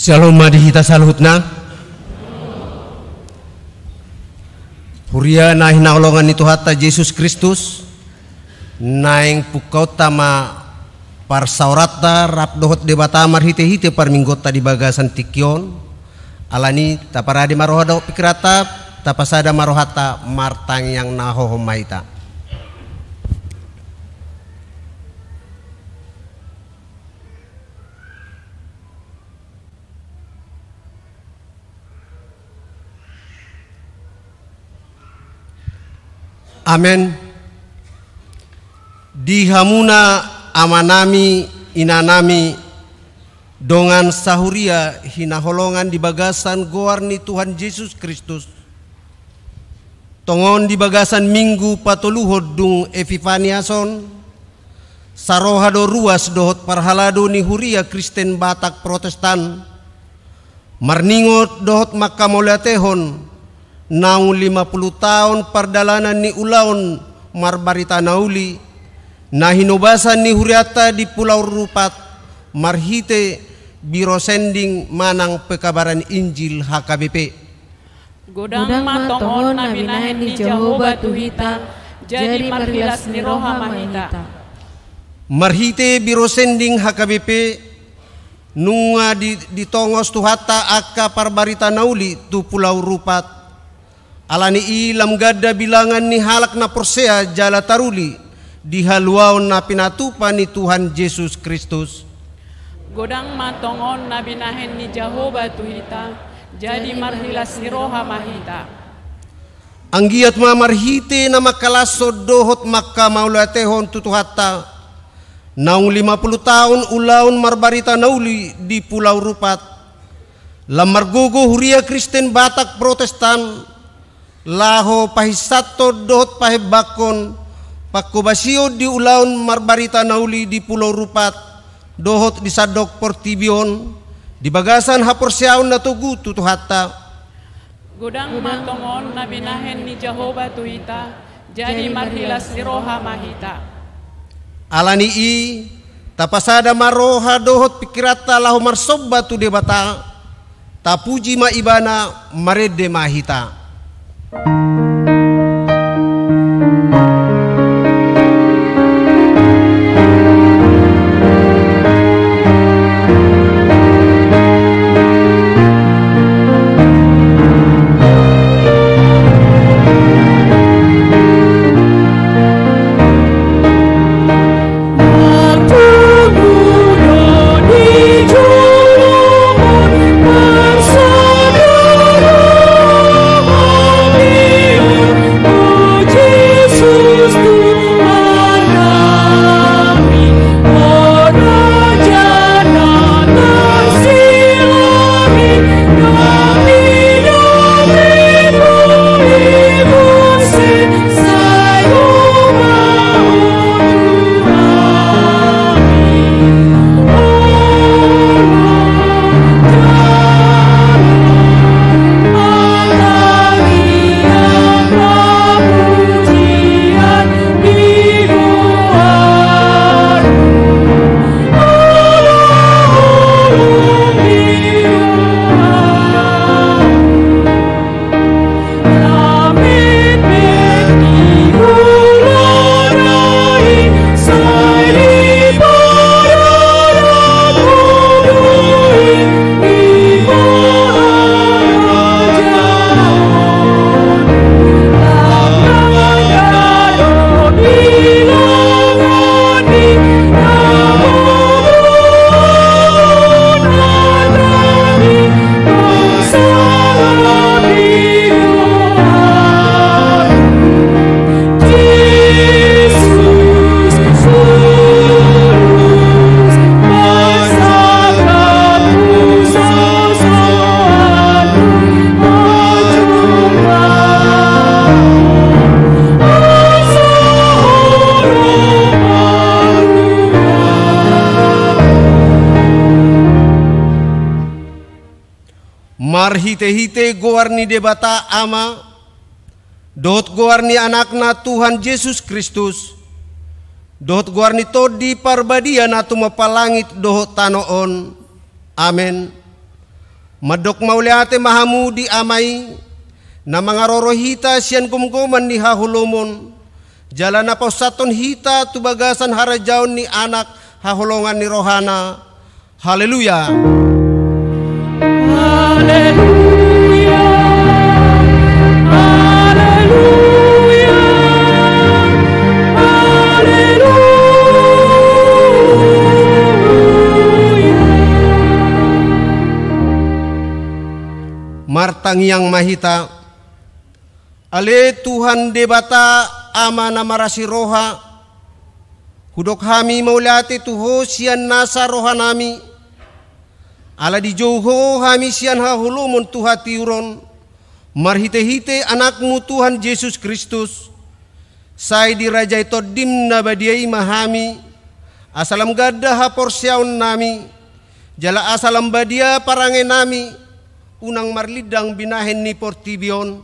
Shalom madihita salhutna. Huria nahi naolongan itu hatta Yesus Kristus naing pukau tama parsaurata rap dohot debata marhite-hite parminggota di bagasan tikyon alani taparadi marohada pikirata tapasada marohata martang yang nahohomaita. Amen. Dihamuna amanami inanami dongan sahuria hinaholongan di bagasan goarni Tuhan Yesus Kristus. Tongon di bagasan minggu patuluhod dung Epifaniason sarohado ruas dohot parhalado ni huria Kristen Batak Protestan marningot dohot makamolatehon naung 50 tahun perdalanan ni ulaun marbarita nauli nahinobasan ni huriata di Pulau Rupat marhite biro sending manang pekabaran Injil HKBP. Godang matongon na binahen ni Jehovah Tuhita jadi marhilas ni roha mahita. Marhite biro sending HKBP nunga di tongos tuhata akka parbarita nauli tu Pulau Rupat. Alani ilam gada bilangan ni halak na persea jala taruli di haluaon na pinatupan ni Tuhan Yesus Kristus. Godang matongon na binahen ni Jehovah Tuhita jadi marhilas ni roha mahita. Anggiat mamarhite na makalasod dohot makka maulatehon tutuhata naung 50 tahun ulaon marbarita nauli di Pulau Rupat. Lamargogo huria Kristen Batak Protestan laho pahisato dohot pahebakon pakubasio di ulaun marbarita nauli di Pulau Rupat dohot di Sadok Portibion di bagasan haporsiaon na tugu tutuhata. Godang matongon na binahen ni Jehovah Tuhita jadi marhilas ni roha mahita. Alani i tapasada maroha dohot pikirata laho marsobba tu debata tapuji ma ibana marede mahita. Marhite-hite goarni debata ama dot goarni anakna Tuhan Yesus Kristus dot goarni todi parbadia natu mapalangit dohot tanoon. Amen. Madok mauliate mahamu di amai na mangaroro hita sian kumkuman ni hahulumon. Jalan na pausaton hita tubagasan harajaon ni anak hahulongan ni rohana. Haleluya. Haleluya. Haleluya. Haleluya. Martang yang mahita, ale Tuhan debata ama namarasi roha, hudok hami maulati tuho sian nasa roha nami, ala di joho hami sian hahulumon tuha tiuron, marhite-hite anakmu Tuhan Yesus Kristus, sai dirajai todim nabadiai mahami, asalam gadah haporsiaun nami, jala asalam badia parange nami, unang marlidang binahen ni portibion,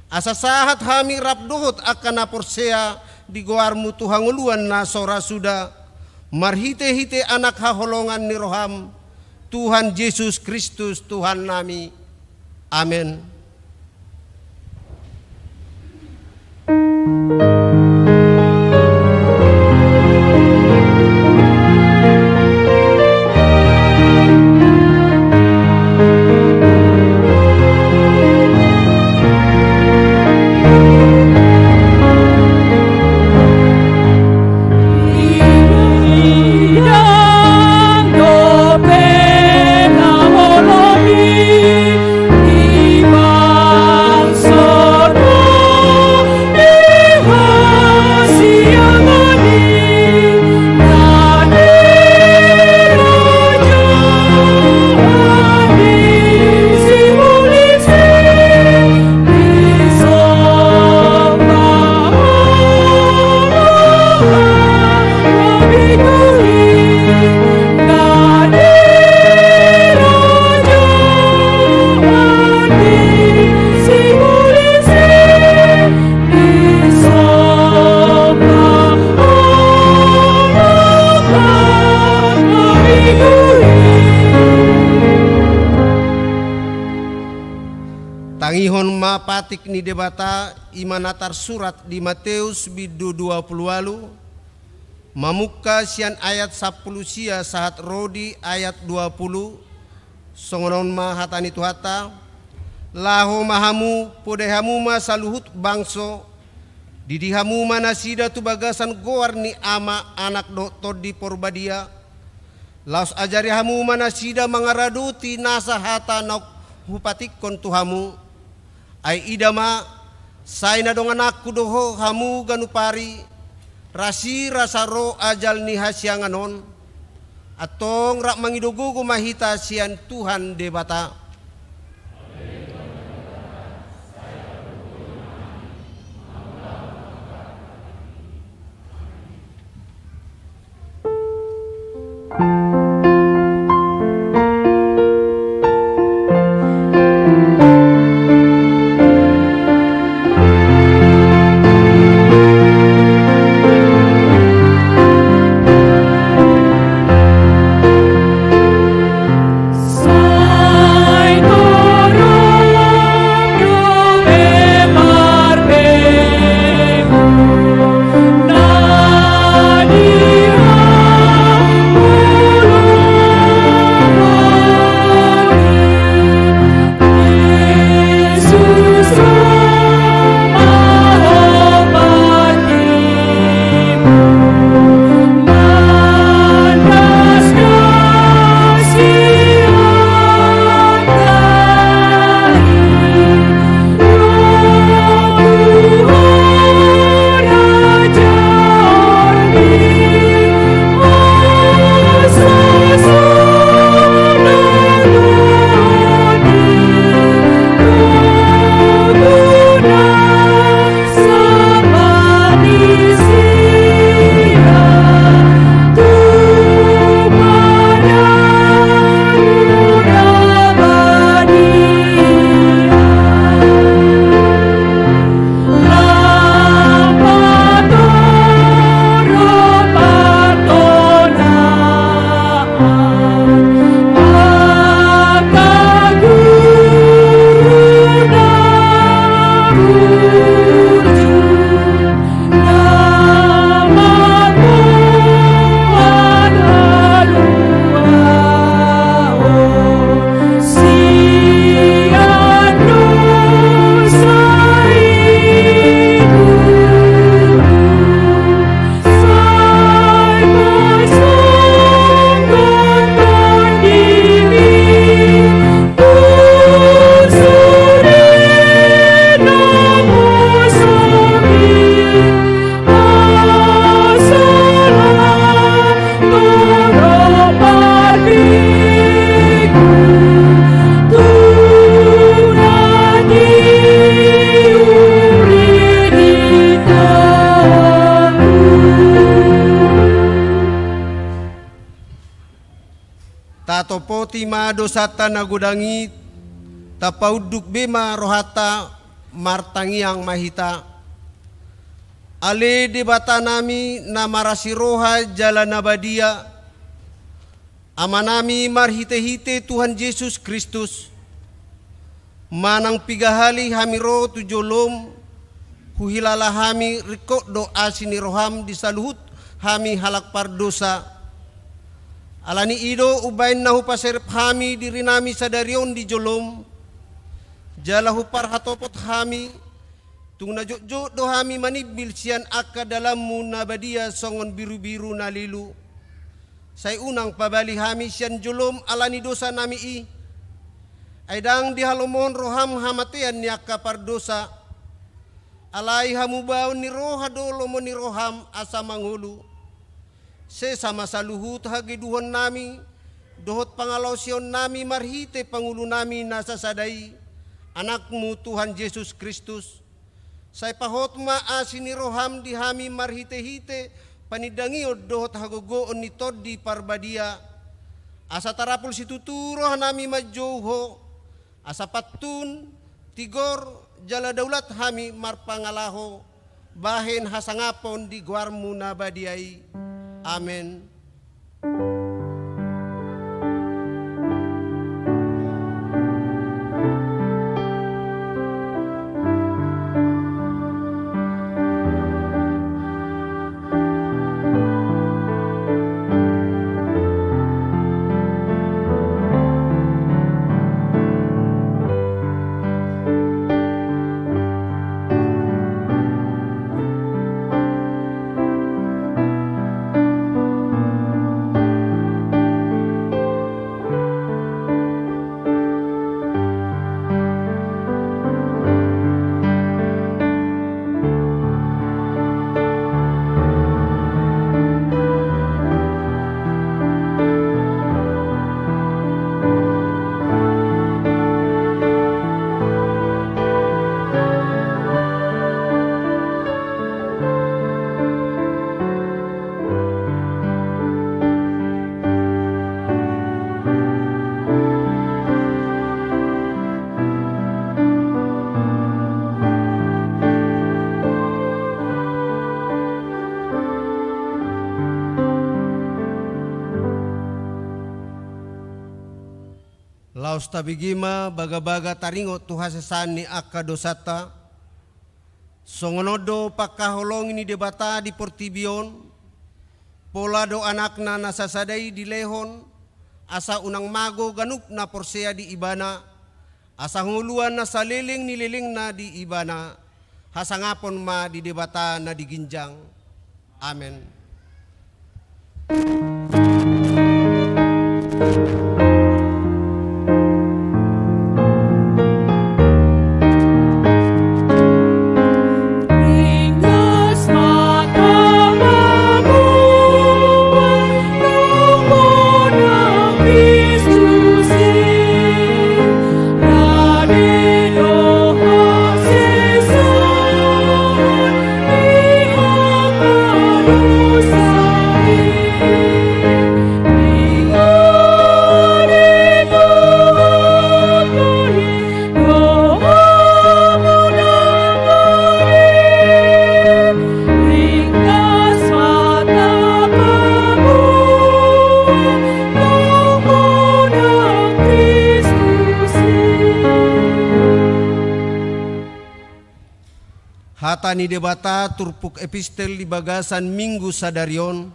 asa sahat hami rapdohot akan aporsea di goarmu Tuhan uluan na sora suda, marhite-hite anak haholongan ni roham, Tuhan Yesus Kristus Tuhan nami. Amin. Tangihon mapatik ni debata imanatar surat di Matius bidu 20 walu mamuka sian ayat 10 sia sahat rodi ayat 20 songonon mahatani tuhata laho mahamu podehamu masaluhut bangso didihamu manasida tu bagasan goar ni ama anak doktor di porbadia laos ajari hamu manasida mangaraduti nasa hata nok hupatikon tuhamu ai idama sai na dongan aku doho hamu ganupari rasi rasaro ajal ni hasyanganon atong rak mangidogugo mahita sian Tuhan debata. roti ma dosata nagudangi tapauduk bema rohata martangiang mahita. Ale debata nami na marasi roha jalan nabadia. Amanami marhite-hite Tuhan Yesus Kristus. Manang pigahali hami ro tujolom huhilala hami riko doa sini roham disaluhut hami halak pardosa. Alani ido ubain nahu paserep hami diri nami sadarion di jolom. Jalahu parhatopot hami tung na jojo do hami manibil sian akka dalam munabadia songon biru-biru nalilu. Say unang pabali hami sian jolom alani dosa nami i. Aidang dihalomon roham hamatian ni akka pardosa. Alai hamubao ni roha dolomo ni roham asa manghulu. Se sama saluhut hagiduhon nami. Dohot pangalausion nami marhite pangulu nami nasa sadai. Anakmu Tuhan Yesus Kristus. Say pahot maasi ni roham di hami marhite-hite. Panidangio dohot hagogoon ni todi parbadia. Asa tarapul situturoh nami majouho. Asa patun tigor jala daulat hami marpangalaho. Bahen hasangapon di guarmu nabadiai. Amen. Laos tabigima baga-baga taringo tuhasesani akka dosata. Songonodo pakaholong ini debata di portibion. Pola do anakna nasasadai di lehon. Asa unang mago ganuk na porsea di ibana. Asa nguluan na saliling nililing na di ibana. Hasangapon ma di debata na diginjang. Amen. Hatani debata turpuk epistel di bagasan minggu sadarion.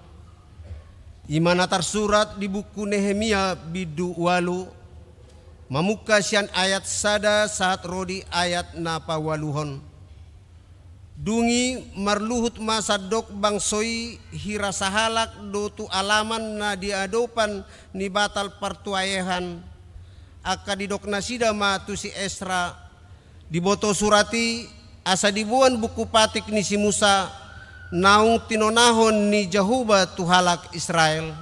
Imana tersurat di buku Nehemia bidu walu. Mamuka sian ayat sada saat rodi ayat napa waluhon. Dungi marluhut masadok bangsoi hirasahalak dotu alaman na diadopan ni batal partuayehan. Aka didok nasida matu si Esra. Diboto surati asa dibuan buku patik ni si Musa naung tinonahon ni Jehovah tuhalak Israel.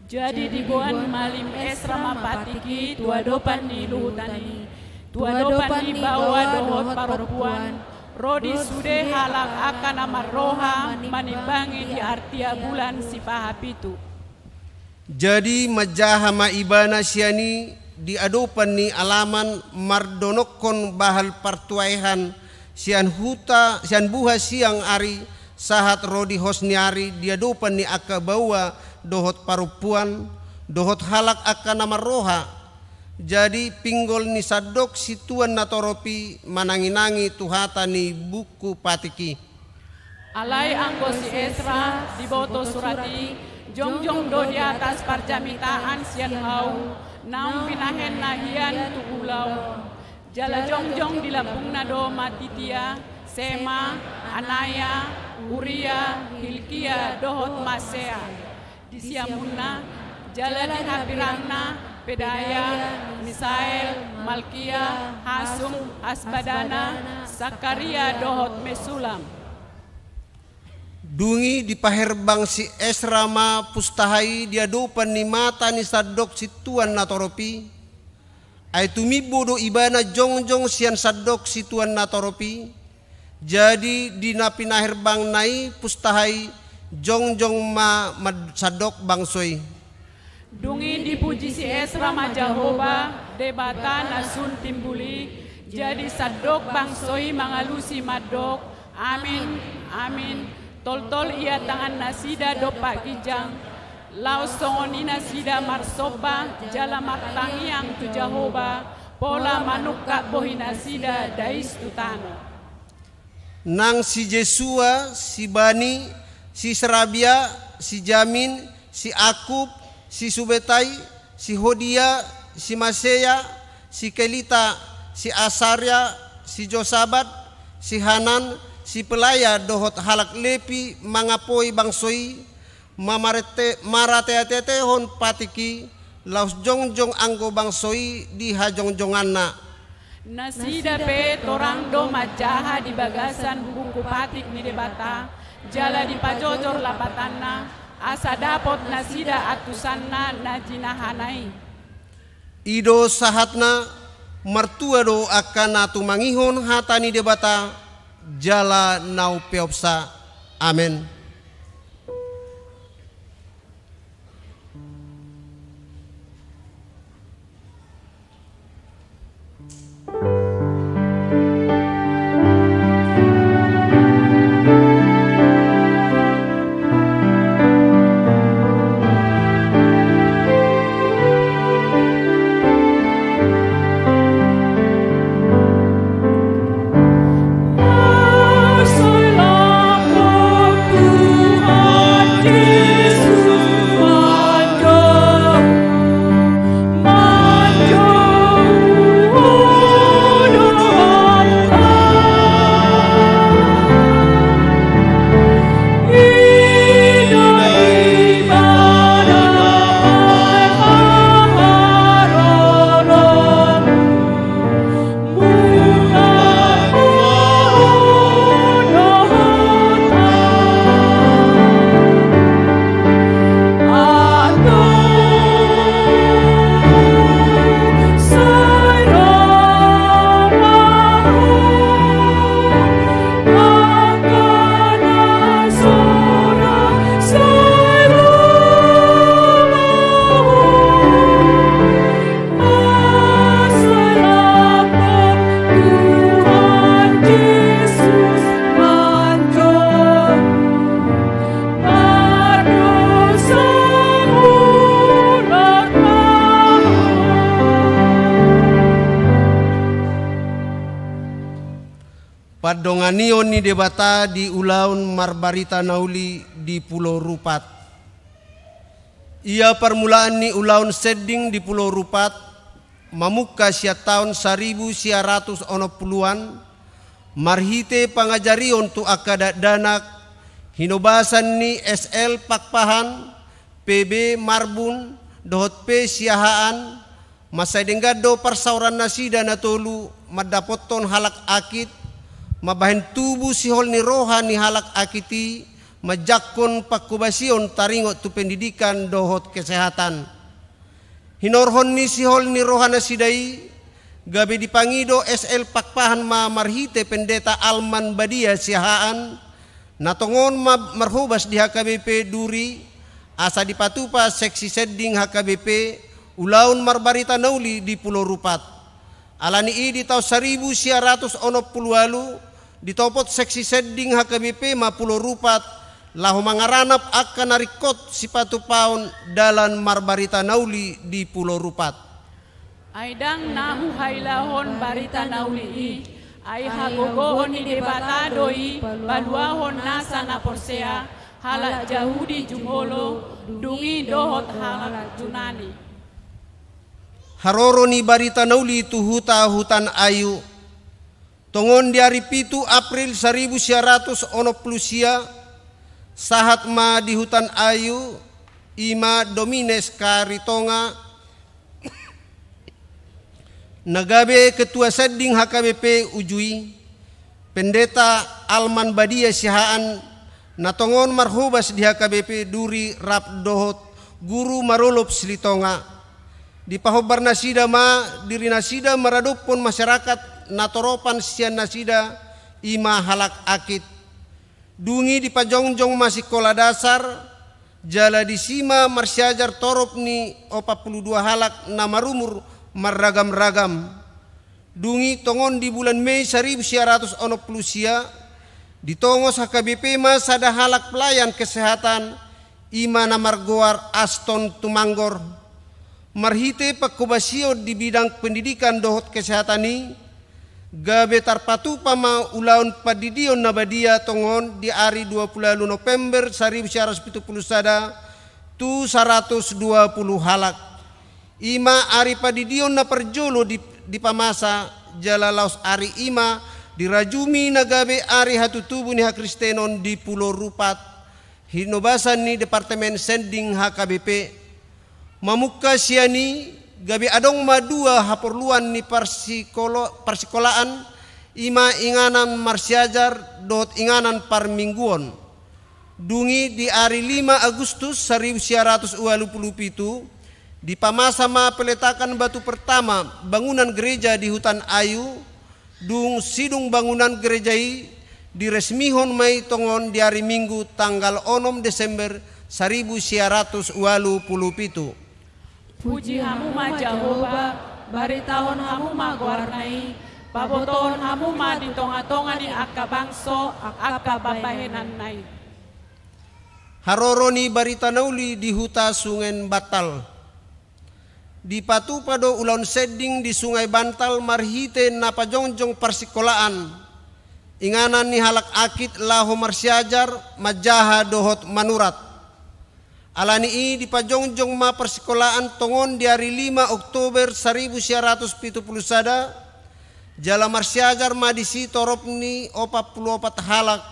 Jadi dibuan malim Esra mapatiki tuadopan ni luhutani. Tuadopan ni bawa dohot parupuan. Rodi sude halak akan amar roha manimbangi di artia bulan si pahapitu. Jadi majaha maibana siani diadopan ni alaman mardonokon bahal partuaihan sian buha siang ari sahat rodi hosniari diadopan ni akabawa dohot parupuan dohot halak akan nama roha. Jadi pinggol ni sadok situan natoropi mananginangi tuhata ni buku patiki. Alai anggo si Esra diboto surati jongjong do di atas parjamitaan sian hau naung pinahen nahian tu ulau jala jongjong di lampungna do Matitia Sema Anaya Uria Hilkia dohot Masea di siamunna jala di habirangna Pedaya Misael Malkia Hasum Asbadana Sakaria dohot Mesulam. Dungi di paherbang si Esra ma pustahai diadopan ni mata ni sadok situan natoropi. Ay tumibo do ibana jongjong sian sadok situan natoropi. Jadi di napinaherbang nai pustahai jongjong ma sadok bangsoy. Dungi dipuji si Esra ma Jahoba debata nasun timbuli. Jadi sadok bangsoy mangalusi madok. Amin, amin. Tol-tol ia tangan nasida dopak kijang laos songoni nasida marsoba jala martangiang tu Jahoba pola manuka bohi nasida dais tutano. Nang si Jesua, si Bani, si Serabia, si Jamin, si Akub, si Subetai, si Hodia, si Maseya, si Kelita, si Asarya, si Josabat, si Hanan, si pelaya dohot halak lepi mangapoi bangsoi marateatetehon patiki laus jongjong anggo bangsoi di hajongjonganna. Nasida pe torang do majaha di bagasan buku patik ni debata jala di pajojor lapatanna asa dapot nasida atusanna najinahanai. Ido sahatna mertua do akan atu mangihon hatani debata jala nau peopsa. Amin. Padonganion ni debata di ulaun marbarita nauli di Pulau Rupat. Ia permulaan ni ulaun seding di Pulau Rupat mamuka sia tahun 1910-an marhite pangajarion tu akadat danak hinobasan ni SL Pakpahan PB Marbun dohot P siahaan masay denggado parsauran nasida natolu madapoton halak akit mabahen tubuh sihol ni roha ni halak akiti majakon pakubasion taringot tu pendidikan dohot kesehatan. Hinorhon ni sihol ni roha nasidai gabe dipangido SL Pakpahan ma marhite pendeta Alman Badia siahaan natongon marhubas di HKBP Duri asa dipatupa seksi sedding HKBP ulaun marbarita nauli di Pulau Rupat. Alani i di tahun 1980 ditopot seksi sedding HKBP ma Pulau Rupat lahu mangaranap akan narikot sipatu paun dalan marbarita nauli di Pulau Rupat. Aidang nahu hailahon barita nauli i ay hagogoon ni debata doi baluahon nasa na porsea halak jahudi jumolo dungi dohot halak junani. Haroro ni barita nauli tu hutan ayu tongon di hari 7 April 1900 sahat ma di hutan ayu ima Domines Karitonga nagabe ketua sedding HKBP Ujui pendeta Alman Badia Sihaan natongon marhubas di HKBP Duri Rap Dohot guru marolop Silitonga di pahobar nasida ma diri nasida maradopon masyarakat natoropan sian nasida ima halak akit dungi di pajongjong masih sekolah dasar jala di sima marsiajar torop ni 42 halak namarumur marragam-ragam dungi tongon di bulan Mei 1900 di tongos HKBP mas ada halak pelayan kesehatan ima namargoar Aston Tumanggor marhite pakubasio di bidang pendidikan dohot kesehatan ni gabe tarpatu pama ulaun padidion nabadia tongon di hari 20 November 1970 tu 120 halak ima ari padidion na perjolo di pamasa jala laos ari ima dirajumi nagabe ari hatutubu ni Hakristenon di Pulau Rupat hinobasan ni Departemen Sending HKBP mamuka siani gabi adong madua haporluan ni persikolaan ima inganan marsiajar dot inganan parmingguon dungi di hari 5 Agustus 1927 di pamasa ma peletakan batu pertama bangunan gereja di hutan ayu dung sidung bangunan gerejai diresmihon mai tongon di hari Minggu tanggal 6 Desember 1927. Puji hamu ma Jehovah, bari tahun hamu ma guarnai, paboton hamu ma di tonga-tonga ni akka bangso, akka babahenan nai. Haroro ni barita nauli di huta Sungen Batal. Di patupado ulaun sedding di Sungai Bantal marhite napajongjong persikolaan. Inganan ni halak akit lahu marsiajar majaha dohot manurat. Alani i di pajongjong ma persikolaan tongon di hari 5 Oktober 1970 jala marsiajar ma disi toropni 44 halak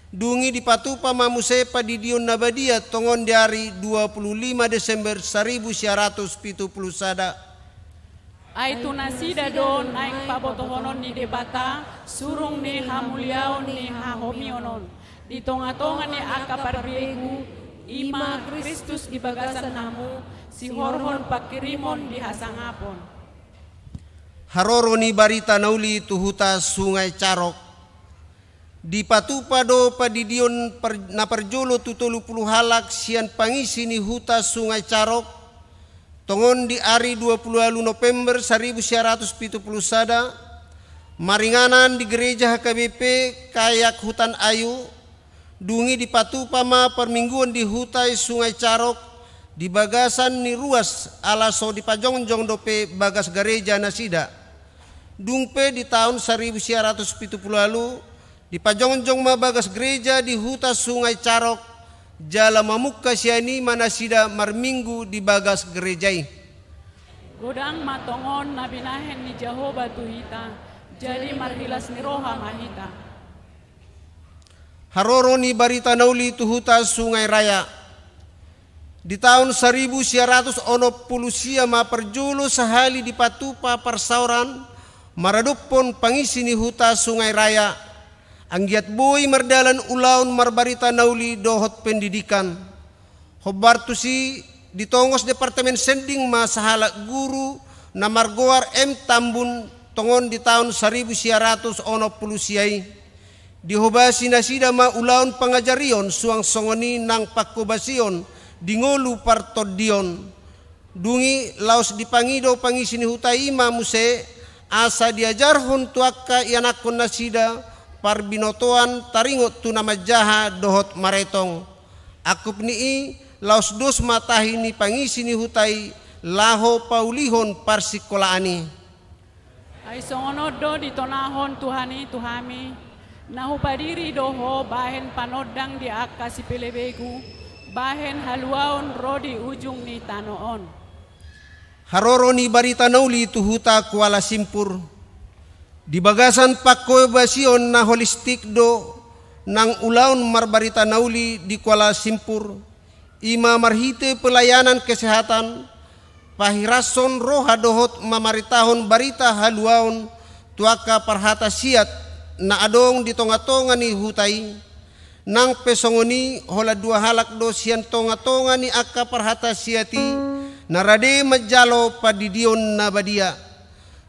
dungi di patupa mamuse padidion nabadia tongon di hari 25 Desember 1970 Aitu nasida don naik pabotohonon ni debata surung ni hamuliaon ni hahomionon di tonga-tonga ni akaparbiegu ima Kristus di bagasan namu si horhon pakirimon di hasangapon. Haroro ni barita nauli tuhuta Sungai Carok di patupado padidion na perjolo tutulu puluh halak sian pangisi ni huta Sungai Carok tongon di hari 20 November 1970 maringanan di gereja HKBP Kayak Hutan Ayu dungi di patupa ma permingguan di hutai Sungai Carok di bagasan ni ruas alaso di pajongjong dope bagas gereja nasida dungpe di tahun 1970 di pajongjong ma bagas gereja di huta Sungai Carok jala mamuka siani manasida marminggu di bagas gerejai godang matongon nabinahen ni Jehovah tuhita jadi marhilas ni roha mahita. Haroro ni barita nauli tuhuta Sungai Raya di tahun 1910 ma perjolo sahali di patupa persauran maradupon pangisi ni huta Sungai Raya anggiat boy mardalan ulaun marbarita nauli dohot pendidikan hobartusi ditongos Departemen Sending ma sahala guru na margoar M Tambun tongon di tahun 1910 dihobasi nasida ma ulaun pangajarion suang songoni nang pakubasion dingolu partodion dungi laos dipangido pangisini hutai ima muse asa diajarhon tuakka yanakon nasida parbinotoan taringot tu nama jaha dohot maretong akup nii laos dos matahini pangisini hutai laho paulihon parsikolaani ay songono do ditonahon tuhani tuhami nahu padiri doho bahen panodang di akka si pelebegu bahen haluaon rodi ujung ni tanoon haroro ni barita nauli tuhuta kuala simpur di bagasan pakko basion na holistik do nang ulaun marbarita nauli di kuala simpur ima marhite pelayanan kesehatan pahirason roha dohot mamaritahon barita haluaon tuaka parhata siat na adong di tonga-tonga ni hutai nang pesongoni hola dua halak do sian tonga-tonga ni akka parhata siati narade majalo padidion na badia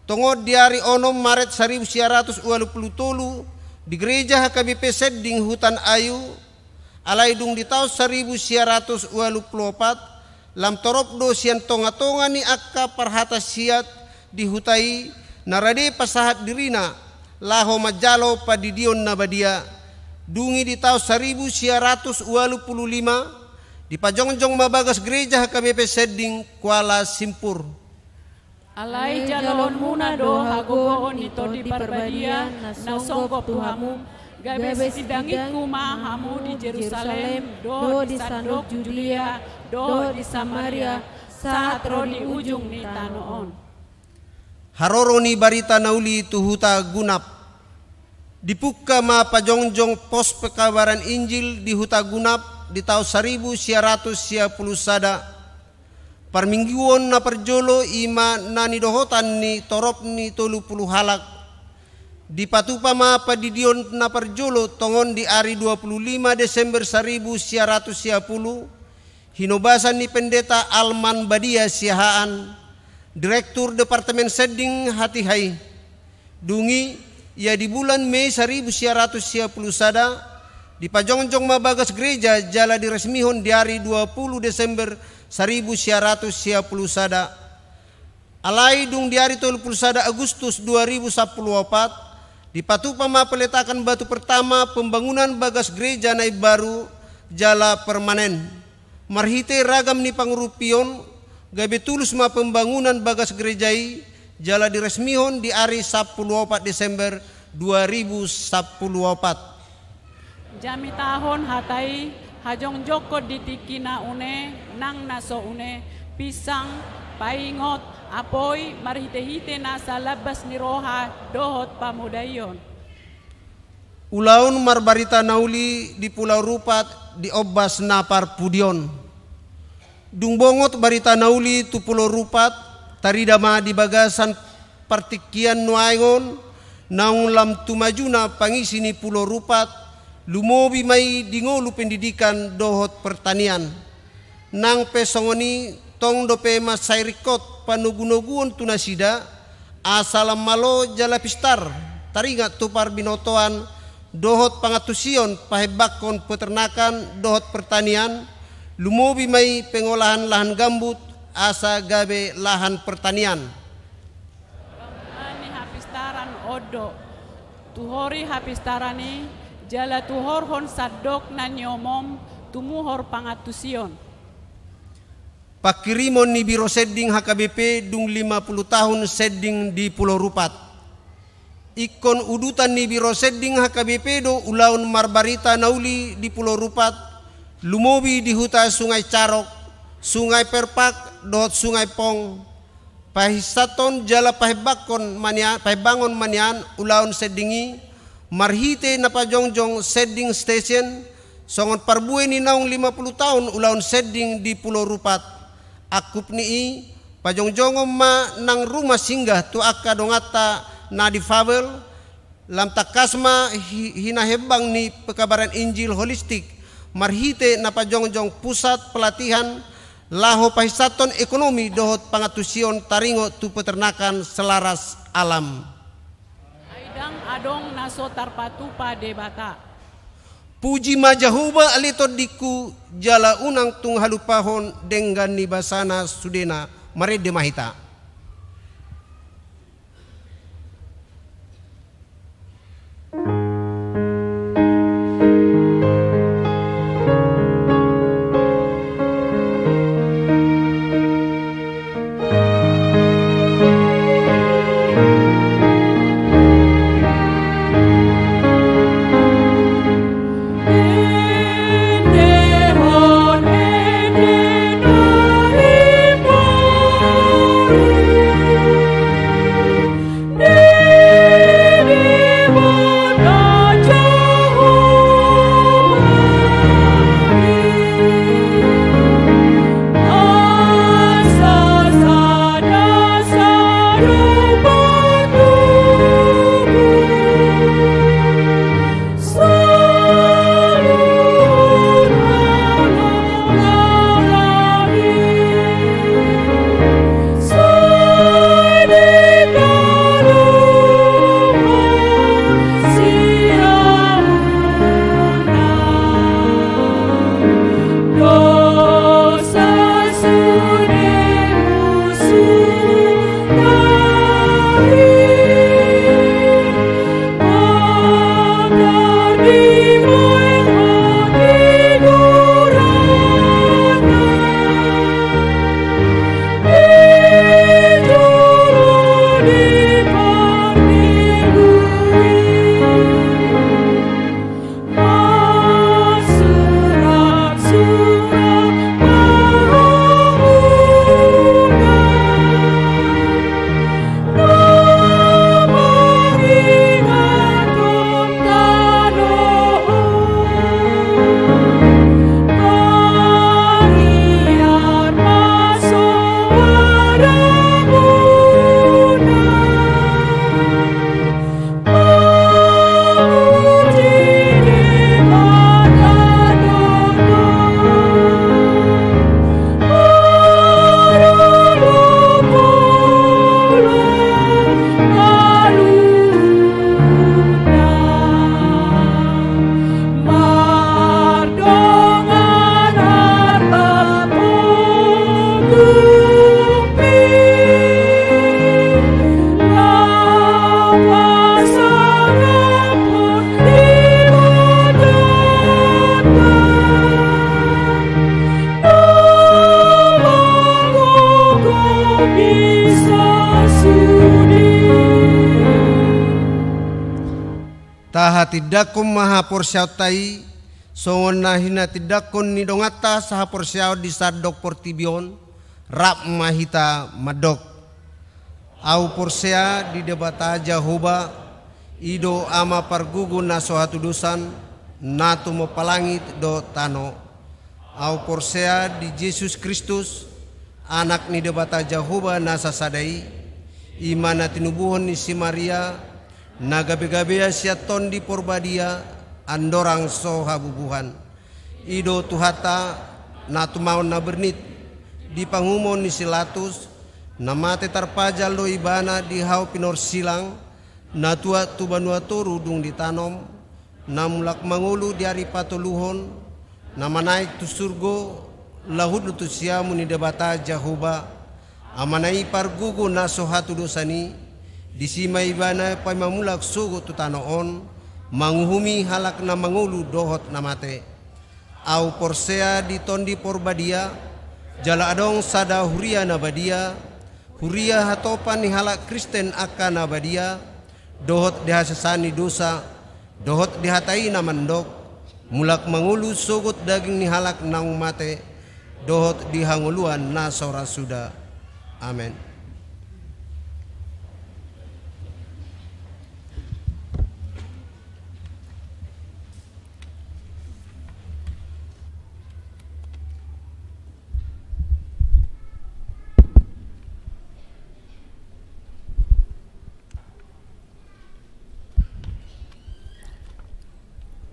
tongod diari onom Maret 1923 di gereja HKBP Sedding Hutan Ayu alaidung di tahun 1924 lam torop do sian tonga-tonga ni akka parhata siat di hutai narade pasahat dirina laho majalo padidion na badia dungi di tahun 1925 di pajongjong mabagas gereja HKBP Sedding Kuala Simpur alai jalon muna do hagoon ito di parbadia na songkop tuhamu gabe sidangit kumahamu di Jerusalem do di Sandok Judea do di Samaria saat ro di ujung ni tanoon haroro ni barita nauli tuhuta gunap dipukka ma pajongjong pos pekabaran Injil di huta gunap di tahun 1910 sada parmingguon na perjolo ima nani dohotan ni torop ni 30 halak di patupa ma padidion na perjolo tongon di hari 25 Desember 1910 hinobasan ni pendeta Alman Badia Siahaan Direktur Departemen Sedding Hatihai dungi ya di bulan Mei 1910 sada di pajongjong mabagas gereja jala diresmihon di hari 20 Desember 1910 sada alai dung di hari 30 sada Agustus 2014 di patupa ma peletakan batu pertama pembangunan bagas gereja naib baru jala permanen marhite ragam ni pangurupion gabe tulus ma pembangunan bagas gerejai jala diresmihon di hari 14 Desember 2014 jami tahun hatai hajong joko ditikina une nang naso une pisang paingot apoi marhite-hite nasa labas ni roha dohot pamudayon ulaun marbarita nauli di Pulau Rupat di Obas Napar Pudion dungbongot barita nauli tu Pulau Rupat taridama di bagasan partikian nuaingon naung lam tumajuna pangisini Pulau Rupat lumobi mai dingolu pendidikan dohot pertanian nang pesongoni tong dope masairikot panugunoguon tunasida asalam malo jala pistar taringat tupar binotoan dohot pangatusion pahebakon peternakan dohot pertanian lumobi mai pengolahan lahan gambut asa gabe lahan pertanian ani hapistaran odo tuhori hapistarani jala tuhor hon sadok na nyomom tumuhor pangatusion pakirimon ni Biro Sedding HKBP dung 50 tahun Sedding di Pulau Rupat ikon udutan ni Biro Sedding HKBP do ulaun marbarita nauli di Pulau Rupat lumobi di huta Sungai Carok, Sungai Perpak, dohot Sungai Pong, pahisaton jala pahibakon manian, pahibangon manian ulaun Seddingi, marhite na pajongjong Sedding Station, songon parbuay ni naung 50 tahun ulaun Sedding di Pulau Rupat, akup nii pajongjongom ma nang rumah singgah tu akka dongata na di Favel, lam takasma hinahebang ni pekabaran Injil holistik, marhite na pajongjong pusat pelatihan laho pahisaton ekonomi dohot pangatusion taringo tu peternakan selaras alam aidang adong naso tarpatu pa debata Puji majahuba alito diku jala unang tung halupahon dengan nibasana sudena marede mahita. Taha tidakon maha porsyautai songon nahina tidakon ni dongata saha porsyau di sadok portibion rap mahita madok au porsea di debata Jahoba ido ama pargugu na sohatu dusan natu mopalangit do tano au porsea di Yesus Kristus anak ni debata Jahoba na sasadai imana tinubuhon ni si Maria na gabe-gabe sia tondi porbadia andorang soha bubuhan ido tuhata na tumaon na bernit di pangumon ni silatus na mate tarpajal do ibana di hau pinor silang na tua tubanua toru dung ditanom na mulak mangulu di hari patuluhon na manaik tu surgo lahud tu siamu ni debata Jahoba amanai pargugu na sohatu dosani di sima ibana pai mamulak sugo tu tanoon manguhumi halak na mangulu dohot na mate au porsea di tondi porbadia jala adong sada huria na badia huria hatopan ni halak Kristen akan na badia dohot dihasasani dosa dohot dihatai na mandok mulak mangulu sugot daging ni halak na umate dohot dihanguluan na sora suda. Amen.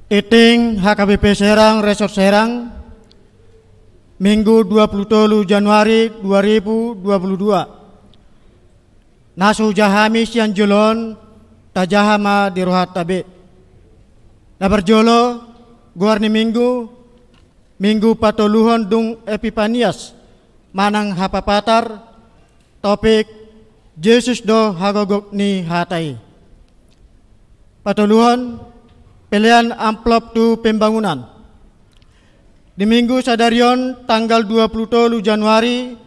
Iting HKBP Serang Resort Serang Minggu 27 Januari 2022 Nasu jahami sian julon tajahama dirohat tabe na berjolo guarni minggu patoluhon dung Epipanias manang hapapatar topik Yesus do hagogok ni hatai. Patoluhon pilihan amplop tu pembangunan. Di minggu sadarion tanggal 23 Januari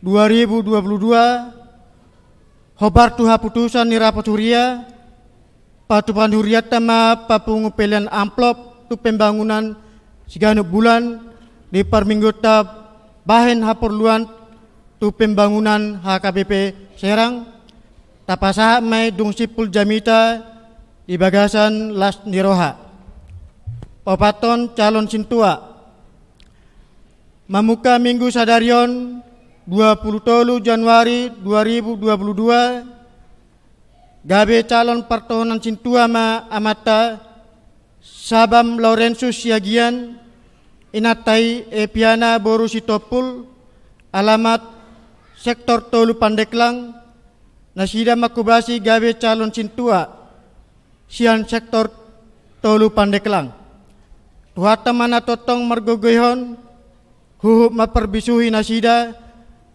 2022 hobar tu haputusan ni rapat huria patupan huriat tama papungu pilihan amplop tu pembangunan siganu bulan di perminggu tab bahen haperluan tu pembangunan HKBP Serang tapasaha mai dung sipul jamita di bagasan las niroha papaton calon sintua mamuka minggu sadarion 23 Januari 2022 gabe calon pertohonan sintua ma amata Sabam Laurensius Siagian inatai Epiana Boru Sitopul alamat sektor Tolu Pandeklang nasida makubasi gabe calon sintua sian sektor Tolu Pandeklang tuhata mana totong margogoyhon huhup maperbisuhi nasida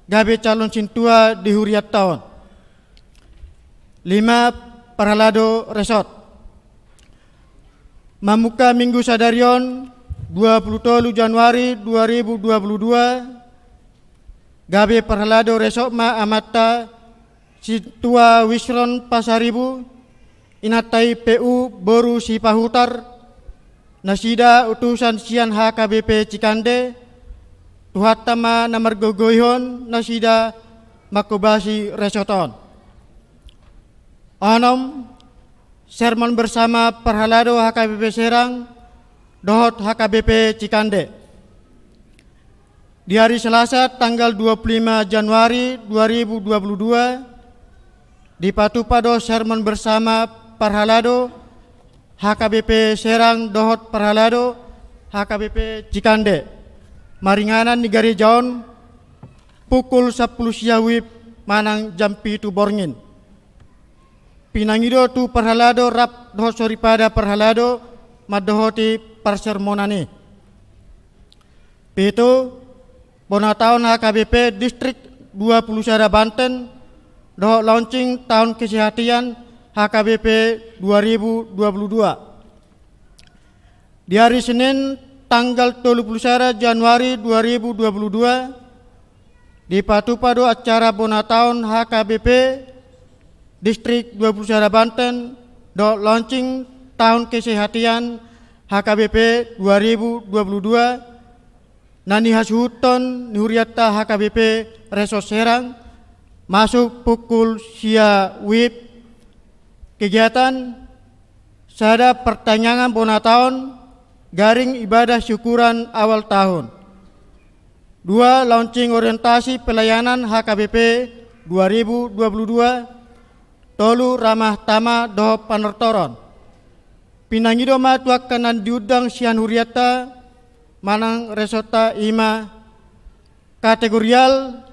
gabe calon sintua di huriat tahun 5 Parhalado Resort mamuka minggu sadarion 23 Januari 2022 gabe Parhalado Resort ma amata sintua Wisron Pasaribu inatai PU Boru Sipahutar nasida utusan sian HKBP Cikande tuhatama namargogoyhon nasida makubasi resoton. Onom sermon bersama Parhalado HKBP Serang dohot HKBP Cikande. Di hari Selasa tanggal 25 Januari 2022 di Patupado sermon bersama Parhalado HKBP Serang dohot Parhalado HKBP Cikande. Maringanan di Gari Jaon pukul 10 siawib manang jam 7 borngin. Pinangido tu Parhalado rap dohot soripada Parhalado madohoti parsermonani. Pitu bonataon HKBP Distrik 20 Sada Banten dohot launching tahun kesehatan HKBP 2022. Di hari Senin tanggal 30 Januari 2022 di Patupado acara bonataon HKBP Distrik 20 Sada Banten do launching tahun kesehatan HKBP 2022 nani hasuton nuriata HKBP Resort Serang masuk pukul sia wib kegiatan sada pertanyaan bonataon garing ibadah syukuran awal tahun. 2. Launching orientasi pelayanan HKBP 2022 tolu ramah tama doh panertoron. Pinangido matuak kanan diudang sian huriata manang resota ima kategorial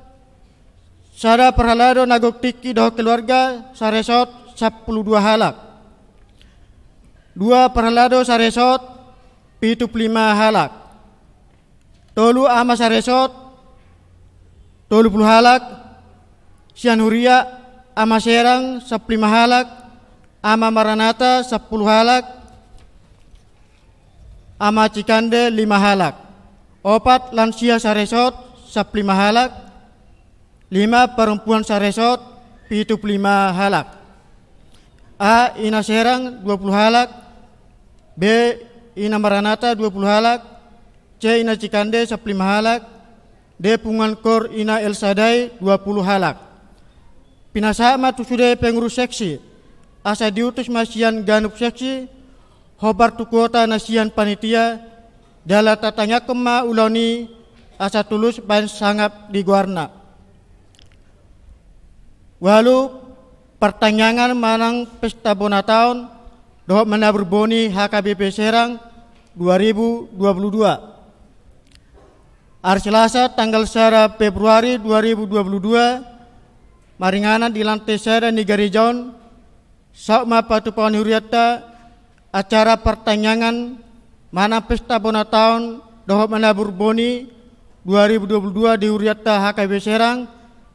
sada Parhalado nagok tiki doh keluarga saresot 12 halak. 2 Parhalado saresot 75 halak. Tolu ama saresot 30 halak. Sian huria ama Serang 15 halak. Ama Maranata 10 halak. Ama Cikande 5 halak. 4 lansia saresot 15 halak. 5 perempuan saresot 75 halak. A. Ina Serang 20 halak. B. Ina Maranata 20 halak. C. Ina Cikande 15 halak. D. Pungan Kor Ina El Sadai 20 halak. Pinasama tu sudah pengurus seksi asa diutus masian ganup seksi hobar tu kuota nasian panitia dala tatanya kema uloni asa tulus bahan sangap di guarna. Walu pertanyaan manang pesta bonataon dohok menabur boni HKBP Serang 2022. Hari Selasa tanggal 1 Februari 2022 maringanan di lantai sada di Gari Jaon sauk ma patupawan huriata acara pertanyaan mana pesta bona tahun dohop menabur boni 2022 di Huriata HKB Serang,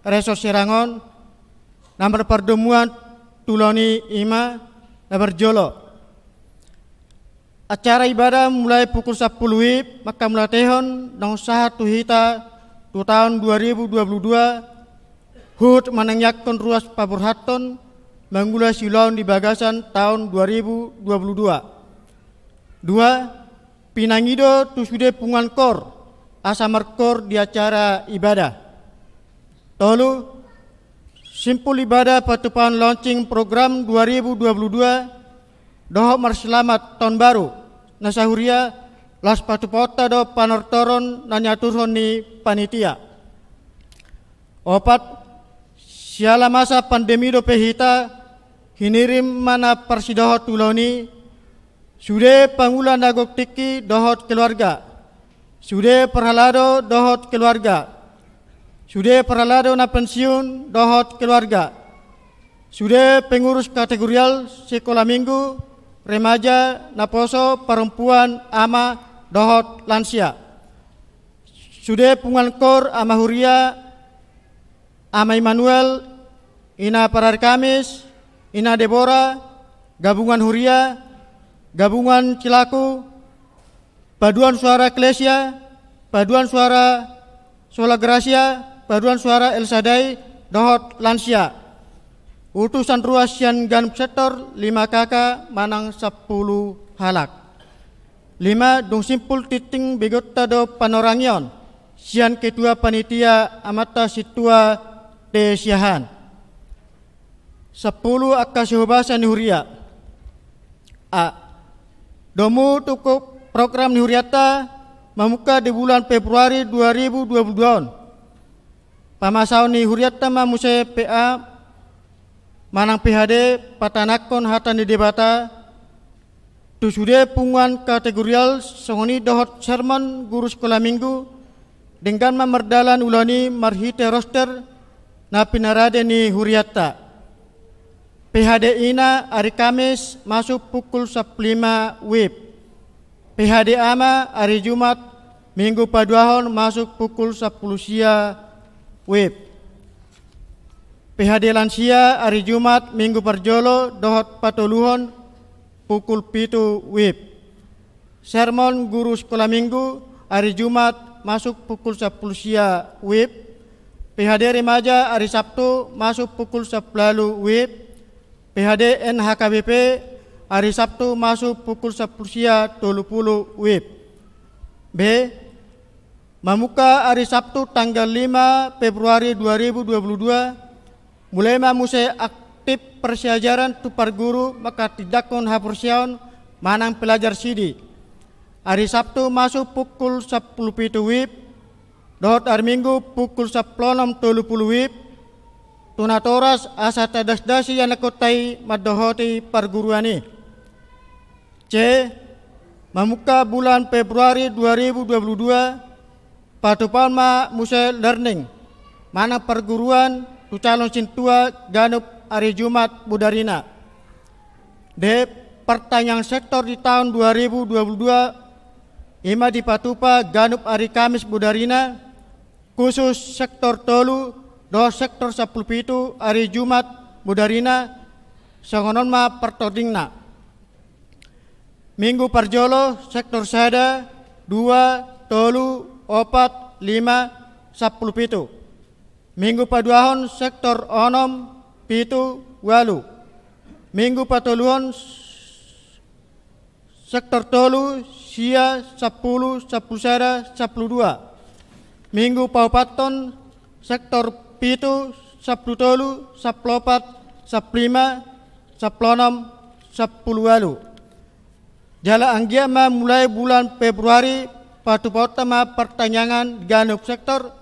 Resort Serangon, nomor pertemuan Tuloni Ima, nomor Jolo. Acara ibadah mulai pukul 10 WIB, maka mulai tehon nong sahat tuhita tu tahun 2022 hut menangyakkan ruas paburhaton menggula silaun di bagasan tahun 2022. 2. Pinangido tu sude pungan kor asa merkor di acara ibadah. 3. Simpul ibadah patupan launching program 2022 dohop marselamat tahun baru nasahuria las patupota do panortoron nanyaturhon ni panitia. 4. Siala masa pandemi do pehita hinirim mana persidohot tuloni sude pangulan nagok tiki dohot keluarga, sude perhalado dohot keluarga, sude perhalado na pensiun dohot keluarga, sude pengurus kategorial sekolah minggu remaja, naposo, perempuan, ama, dohot, lansia. Sude pungan kor, ama huria, ama Immanuel, ina parar Kamis, ina Deborah, gabungan huria, gabungan Cilaku, paduan suara Eklesia, paduan suara Sola Gracia, paduan suara El Sadai, dohot, lansia. Utusan ruas yang ganep sektor 5 kakak manang 10 halak. 5. Dong simpul titing begota do panorangion sian ketua panitia amata situa de siahan. 10 akasihobasa nihuria. A. Domu tukup program nihuriata memuka di bulan Februari 2022. Pamasau nihuriata mamuse PA manang PHD patanakon hatan di debata tu sude punguan kategorial songoni dohot sermon guru sekolah minggu dengan memerdalan ulani marhite roster na pinarade ni huriata. PHD ina hari Kamis masuk pukul 15 WIB. PHD ama hari Jumat minggu paduahon masuk pukul 10 sia WIB. PHD lansia hari Jumat minggu perjolo dohot patoluhon pukul 7 WIB. Sermon guru sekolah minggu hari Jumat masuk pukul 10 sia WIB. PHD remaja hari Sabtu masuk pukul 10 WIB. PHD NHKBP hari Sabtu masuk pukul 10 sia 30 WIB. B. Mamuka hari Sabtu tanggal 5 Februari 2022 mulai mamuse aktif persiajaran tupar guru maka tidak kon hapursiaon manang pelajar sidi. Hari Sabtu masuk pukul 10 WIB. Dohot hari Minggu pukul 10.30 WIB. Tunatoras asa tadasdasi yang nakotai madohoti perguruani. C. Mamuka bulan Februari 2022 patupalma muse learning mana perguruan tu calon sintua ganup hari Jumat Budarina. D. Pertanyaan sektor di tahun 2022 ima di patupa ganup hari Kamis Budarina khusus sektor tolu do sektor 10 hari Jumat Budarina songonon ma pertodingna. Minggu parjolo sektor sada 2 tolu 4 5 10 Minggu paduahon sektor onom pitu walu. Minggu patoluhon sektor tolu sia 10 sada 12. Minggu paupaton sektor pitu 10 tolu 14 15 16 10 walu. Jala anggiama mulai bulan Februari patupotama pertanyaan ganup sektor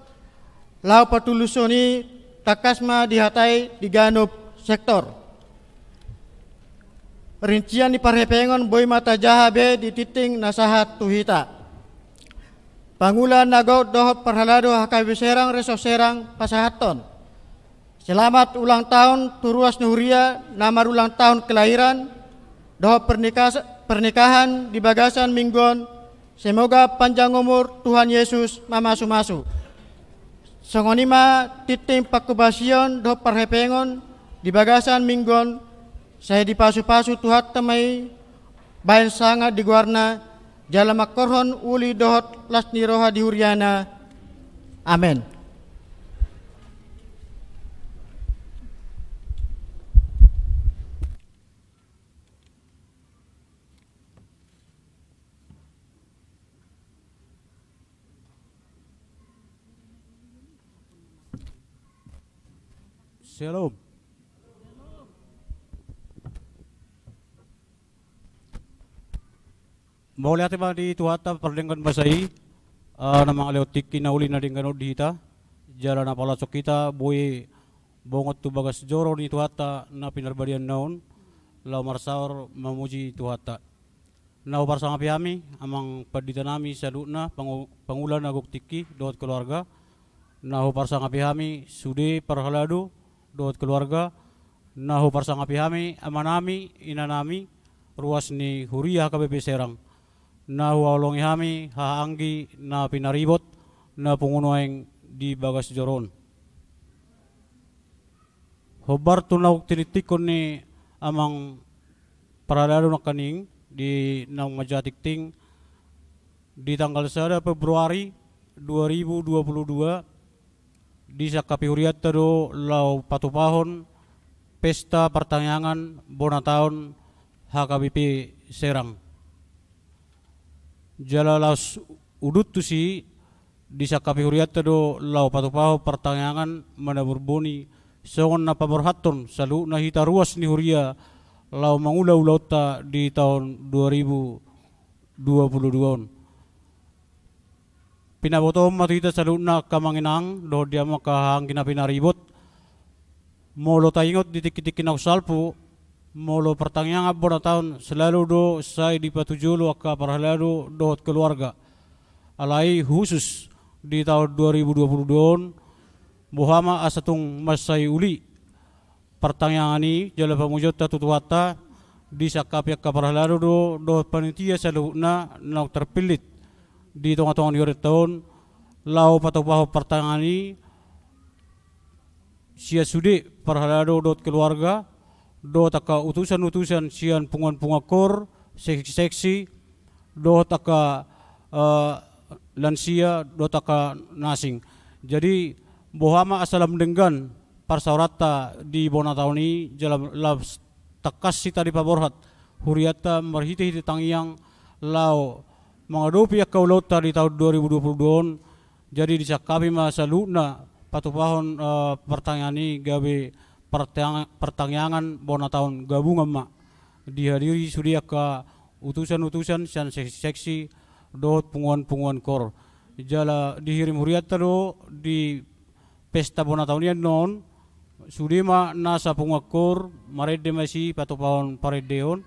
lau patulusoni takasma dihatai di ganup sektor. Rincian di parhepengon boy mata jahabe di titing nasahat tuhita. Pangulan nagaw dohot perhalado HKB Serang Reso Serang Pasahaton. Selamat ulang tahun Turuas Nuria, nama ulang tahun kelahiran dohot pernikahan di bagasan mingguan. Semoga panjang umur Tuhan Yesus mamasu-masu. Songonima titing pakubasion do perhepengon di bagasan mingguan. Saya dipasu-pasu Tuhan temai bayan sangat di guarna jalan makorhon uli dohot lasni roha di huriana. Amin. Shalom. Mau lihat ba di tuata perdengan basai na mga leotiki na uli na din ganod dita jala na palasok kita boy bongot tu bagas joro ni tuata na pinarbadian naon law marsaor mamuji tuata na ubar sa ngapi amang padita nami sa luna pangulan na guktiki doot keluarga na ubar sa ngapi sude parhalado doot keluarga na ubar sa ngapi amanami inanami ruas ni Huria KBP Serang na huwalong ihami haanggi na pinaribot na pungunoeng di bagas joron. Hobar tunaw tinitikon ni amang paradalo na kaning di nang majatikting di tanggal 1 Februari 2022 di sa kapihuriat tado law patupahon pesta pertanyaan bona taon HKBP Serang. Jala laus udut tu si di sa kapihuriat tado law patupaho pertanyaan manaburboni songon na paborhaton salu na hita ruas ni Huria law mangulaw-ulaw ta di tahun 2022. Pinaboto matita salu na kamanginang do dia makahang kinapinaribot molo tayingot di tiki-tiki na usalpo molo pertanyaan abon na tahun selalu do say di patujulo aka parhalado dohot keluarga alai khusus di tahun 2022 buhama asatung masay uli pertanyaan ini jala pamujot tutuwata di sakapi aka parhalado do dohot panitia selalu na terpilit di tong-tong di tahun lau patupaho pertanyaan ini sia sude parhalado dohot keluarga do taka utusan-utusan sian pungan-pungakor seksi-seksi do taka lansia do taka nasing. Jadi bohama asalam denggan parsaurata di bona tahun ini jalan labs takas sita di paborhat huriata marhiti-hiti tangyang lau mengadopi akaulota di tahun 2022 jadi disakapi masaluna patupahon pertanyaan ini gawe pertanyaan bona tahun gabungan mak dihadiri sudia ka utusan-utusan san seksi dohot punguan-punguan kor jala dihirim huriat tado di pesta bona tahun yan non sudima nasa pungakor marede masih patupahon paredeon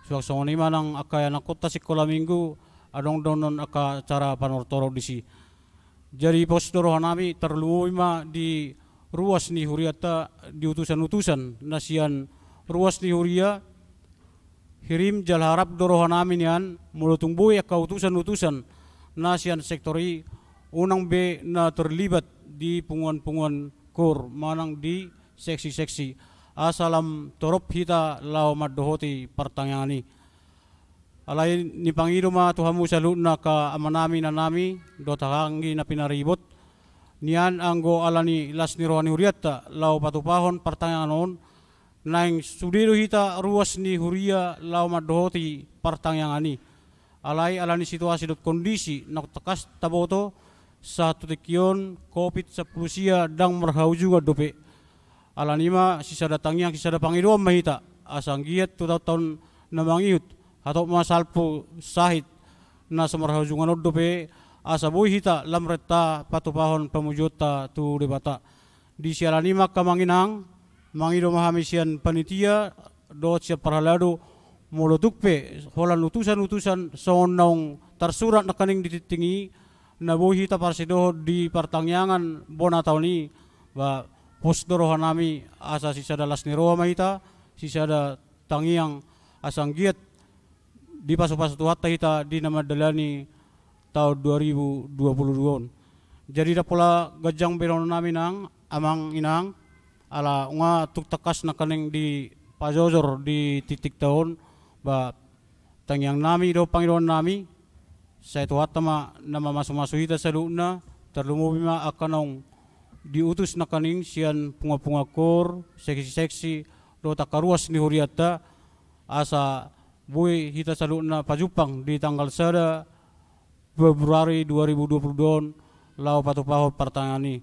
suak-suak ni manang akaya nakota sekolah minggu adong donon aka cara panortoro disi jadi postur hanami terluima di ruas ni Huriata di utusan-utusan nasian ruas ni Huria hirim jal harap dorohan amin yan mulutung buya ka utusan-utusan nasian sektori unang be na terlibat di punguan-punguan kor manang di seksi-seksi asalam torop hita lau madohoti pertanyaan ni alay ni Panginoon ma Tuhamu saluna ka amanami na nami do tahangi na pinaribot nian anggo alani las ni rohani huriata lau patupahon pertanyaan on naing sudiru hita ruas ni Huria lau madohoti pertanyaan ni alai alani situasi dot kondisi nak tekas taboto satu tekion covid 10 sia dang merhau juga dope alanima sisa datangnya kisah Panginoon mahita asang giat tu tahun namangiut atau masalpo sahit na samarhau juga dope asa boy hita lamreta patupahon pamujota tu debata di sialani maka manginang mangido mahamisian panitia do siap parhalado molotukpe holan utusan-utusan sonong tersurat nakaning dititingi na boy hita parsido di pertanyaan bona tahun ini ba posdoro hanami asa sisada las niroa mahita sisada tangiang asang giat di pasu-pasu tuhatta hita di nama dalani tahun 2022. Jadi da pula gajang beron namin ang amang inang ala nga tuktakas na kaning di pajojor di titik tahun ba tangyang nami do Panginoon nami sa tuhatta ma na mamasu-masu hita sa luna terlumubi ma akanong diutus na kaning siyan punga-pungakor seksi-seksi do takaruas ni huriata asa buhay hita sa luna pajupang di tanggal 1 Februari 2022 lau patupahot partangani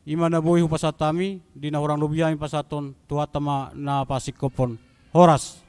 imana buhay hupasatami di na hurang lubiyahin pasaton tuhatama na pasikopon horas.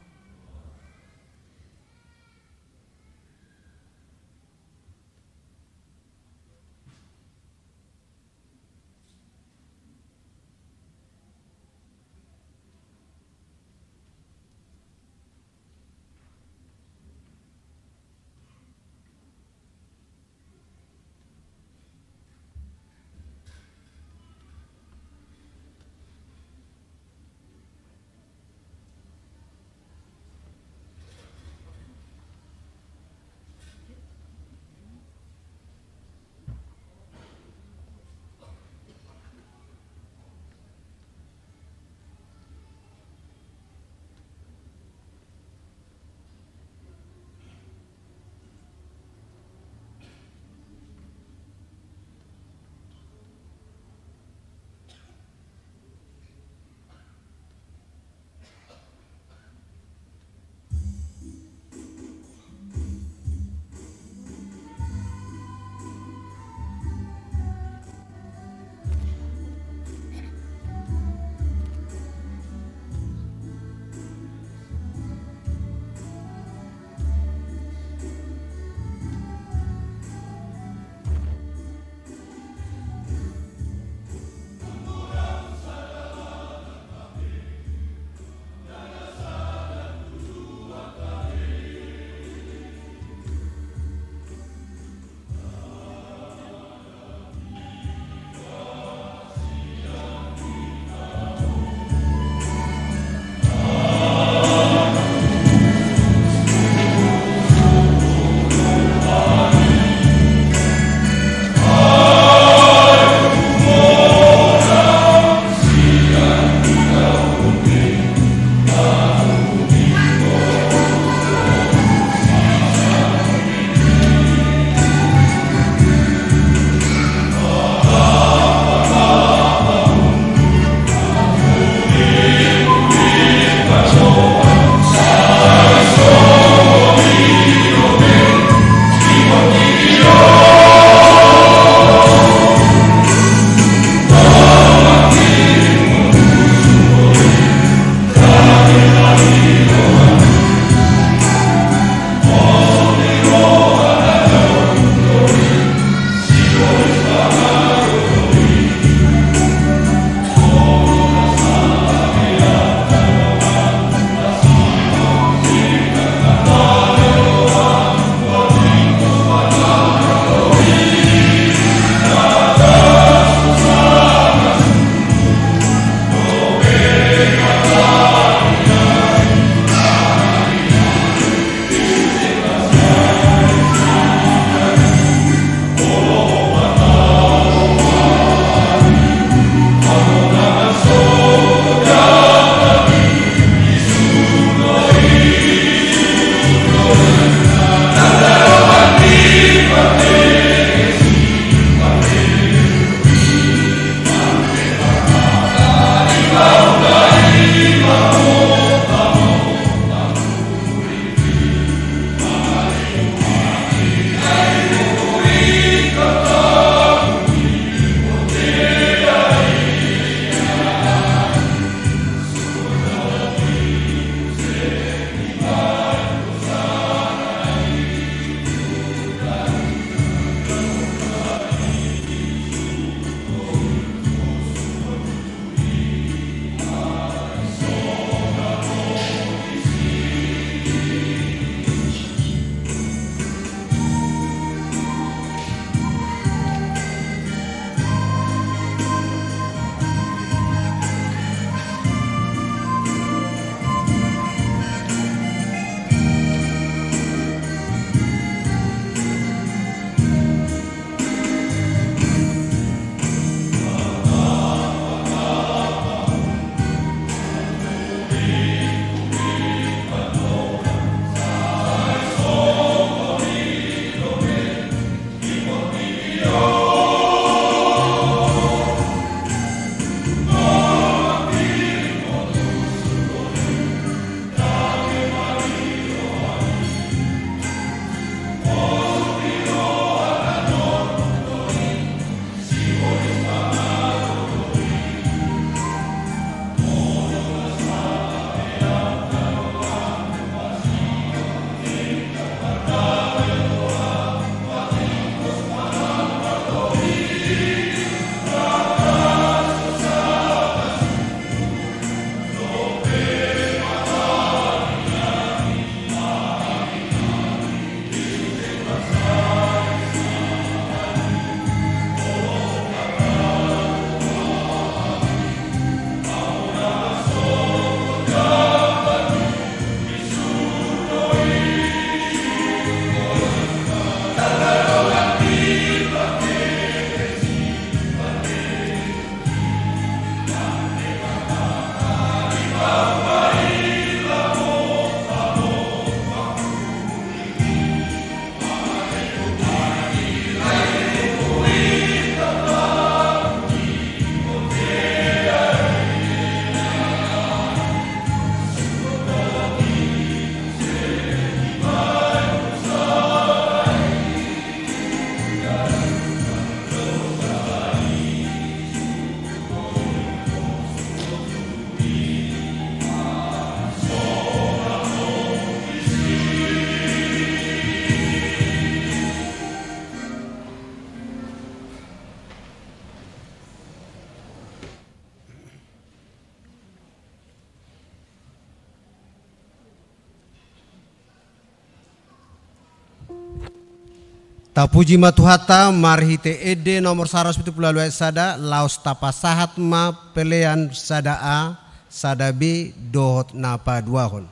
Tapuji matuhata marhite ede nomor 170 sada laos tapasahat ma pelean sada A sada B dohot napa duahon.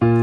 Oh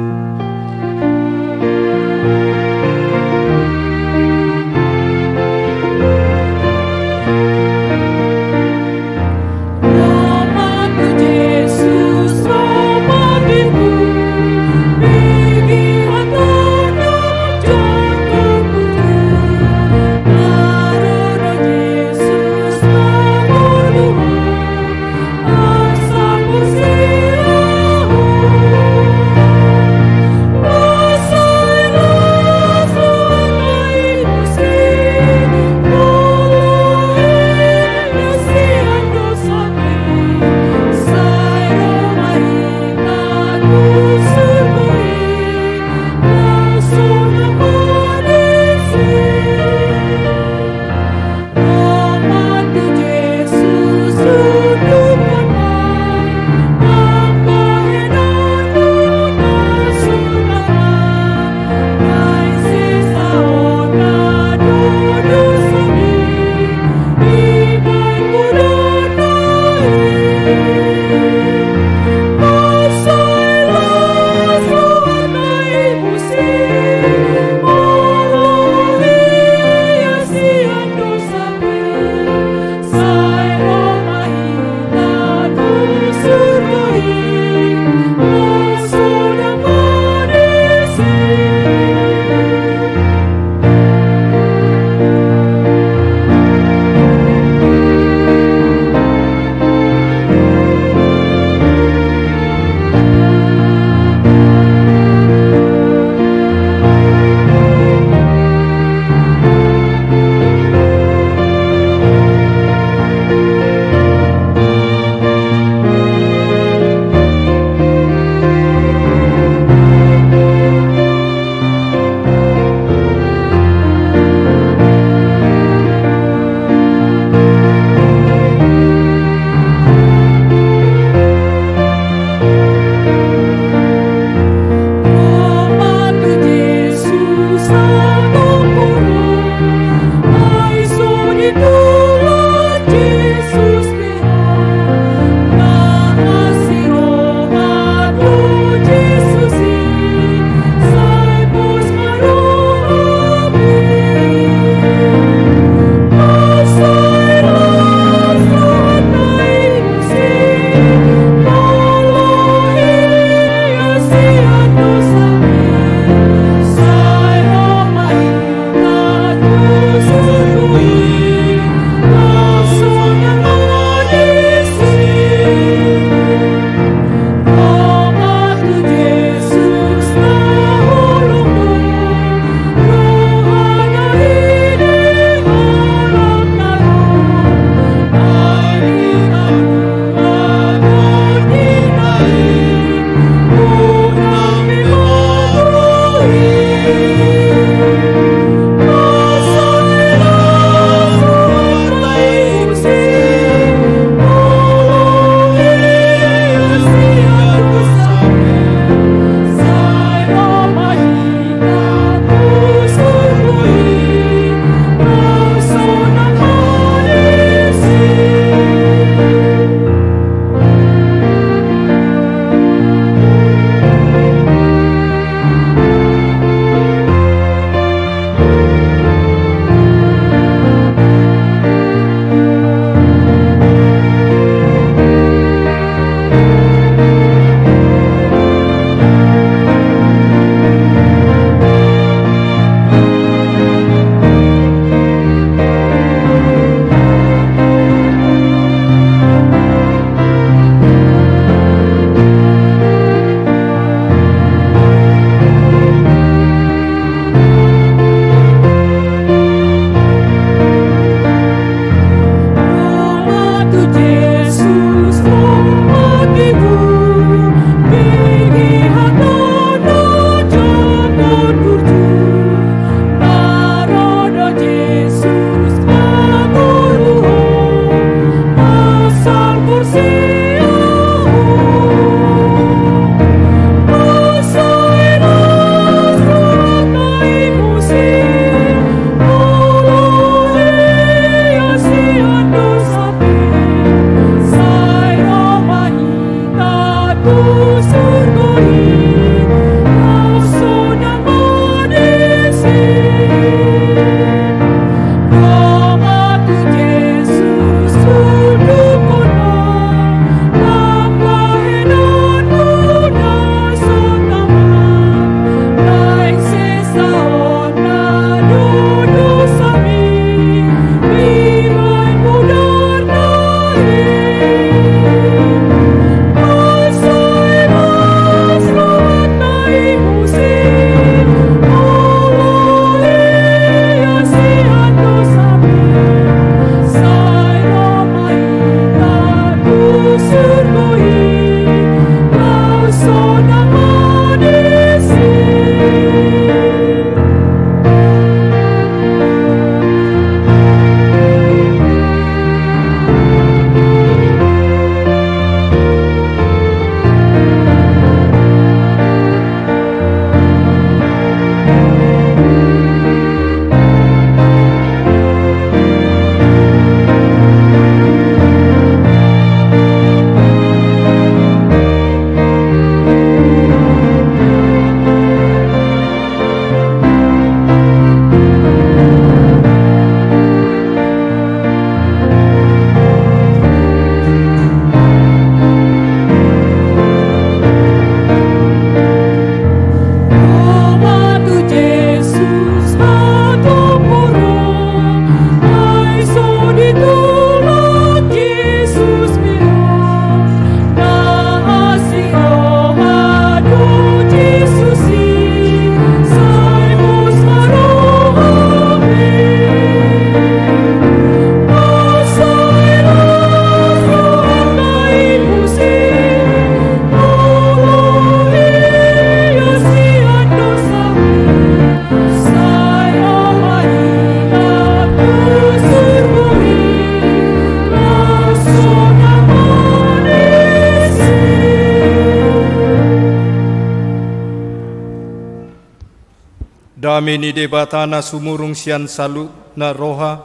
Damini debatana sumurung sian salut na roha,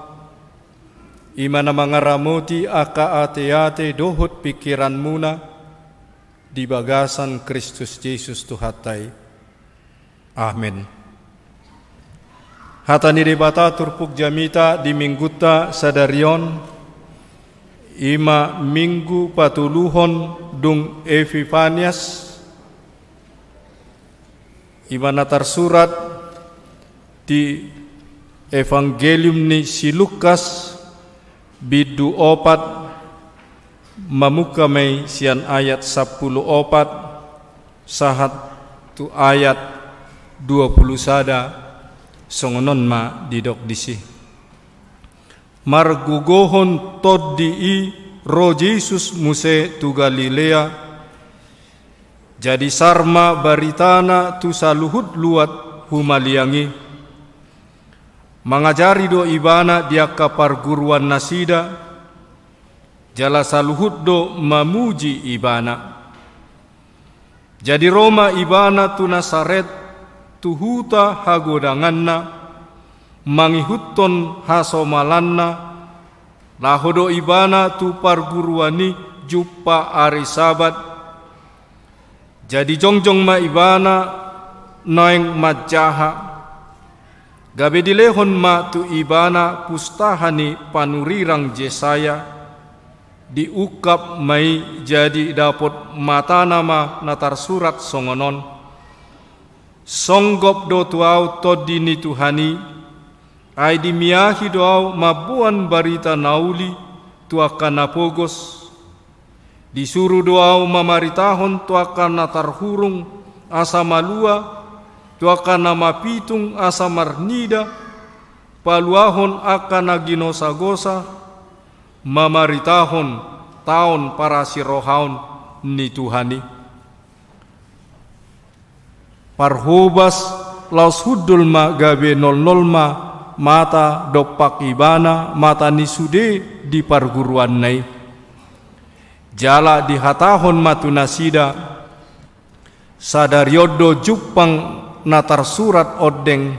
imana mangaramoti aka ate-ate dohut pikiran muna di bagasan Kristus Yesus Tuhatai. Amin. Hatani debata turpuk jamita di mingguta sadarion, ima minggu patuluhon dung Epifanias, imana tersurat di Evangelium ni si Lukas bidu 4 mamukamay sian ayat 10 sahat tu ayat 20 sada songonon ma didok disi. Margugohon toddi ro Jesus muse tu Galilea, jadi sarma baritana tu saluhut luat humaliangi, mangajari do ibana dia kaparguruan nasida, jala saluhut do mamuji ibana. Jadi Roma ibana tu Nasaret tuhuta hagodanganna, mangihuton hasomalanna, lahodo ibana tu parguruani juppa ari sabat. Jadi jongjong ma ibana noeng majaha, gabe dilehon ma tu ibana pustahani panurirang Jesaya, diukap mai jadi dapot mata nama natar surat songonon. Songgop do tuau todini Tuhani, ai dimiahi doau mabuan barita nauli tuakan napogos, disuruh doau mamaritahon tuakan natar hurung asa malua, tuakan nama pitung asa marnida, paluahon akan aginosa-gosa, mamaritahon tahun para sirohaun ni Tuhani. Parhubas laus hudul ma gabe 00 ma mata dopak ibana mata nisude di parguruan nai, jala di hatahon matu nasida sadaryodo jupang natar surat odeng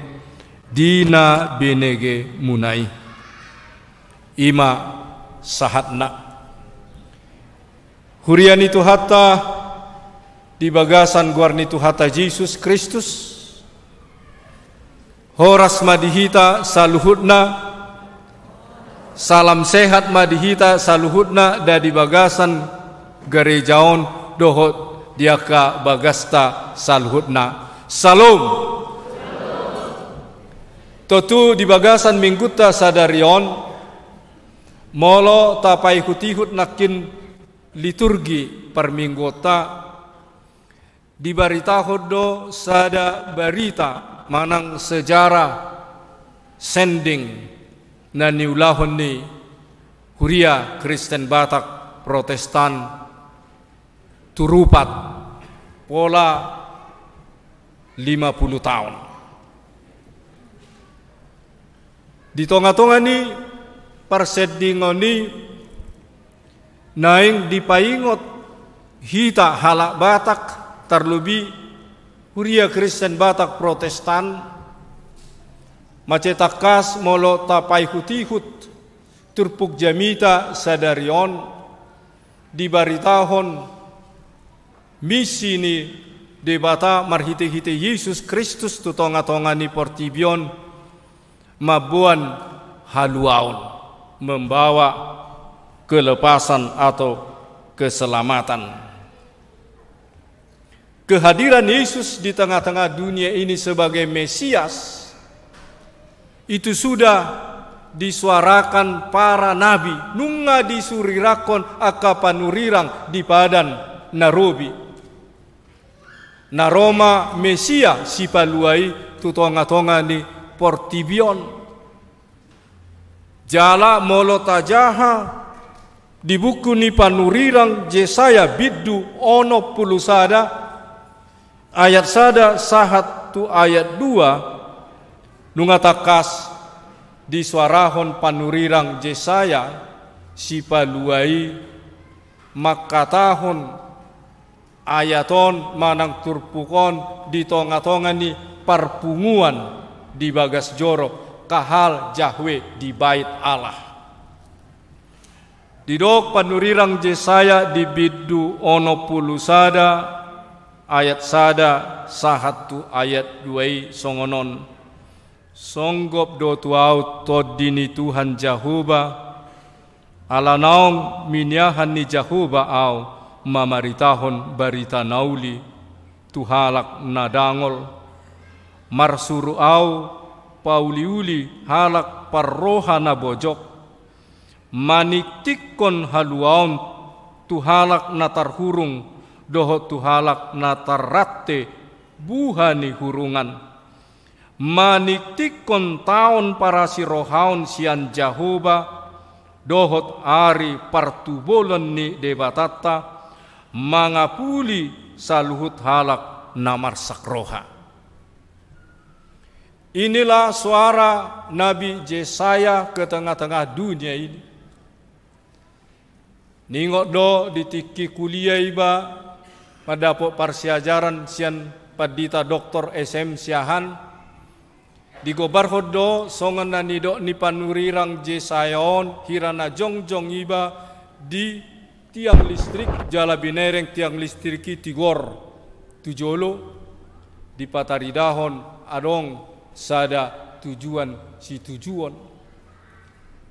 dina benege munai ima sahatna hurian itu hatta di bagasan guarni Tuhata Yesus Kristus, horas madihita saluhutna, salam sehat madihita saluhutna dari bagasan gerejaon dohot diaka bagasta saluhutna. Salam. Totu di bagasan mingguta sadarion, molo tapai hutihut nakin liturgi perminggota, di barita hodo sada barita manang sejarah sending na niulahon ni Huria Kristen Batak Protestan turupat pola 50 tahun. Di tonga-tonga ni persedingon ni naing dipaingot hita halak Batak terlebih Huria Kristen Batak Protestan macetakas molo tapai hutihut turpuk jamita sadarion di baritahon misi ni debata marhite-hite Yesus Kristus tu tonga-tonga ni portibion mabuan haluaun membawa kelepasan atau keselamatan. Kehadiran Yesus di tengah-tengah dunia ini sebagai Mesias itu sudah disuarakan para nabi nunga disurirakon akapanurirang di padan narobi naroma Mesia sipaluai tutonga-tonga ni portibion jala molotajaha di buku ni panurirang Jesaya biddu ono pulusada ayat sada sahat tu ayat 2 nungatakas di suarahon panurirang Jesaya sipaluai makatahon ayaton manang turpukon di tonga-tonga ni parpunguan di bagas jorok kahal jahwe di bait Allah. Didok panurirang Jesaya di bidu ono pulu sada ayat sada sahatu ayat 2 songonon songgop do tuau todini Tuhan Jahoba ala naung minyahan ni Jahoba au mamaritahon barita nauli tuhalak nadangol marsuru au pauliuli halak parroha na bojok maniktikon haluaon tuhalak natar hurung doho tuhalak natar ratte buhani hurungan maniktikon taon para sirohaon sian Jahoba dohot ari partubolon ni debatata mangapuli saluhut halak namar sakroha. Inilah suara Nabi Jesaya ke tengah-tengah dunia ini. Ningok do ditiki kuliah iba pada parsiajaran sian padita doktor SM siahan di gobar hodo songan nani do ni panurirang Jesayaon hirana jongjong iba di tiang listrik jala binereng tiang listrik tigor tujolo di pataridahon adong sada tujuan si tujuan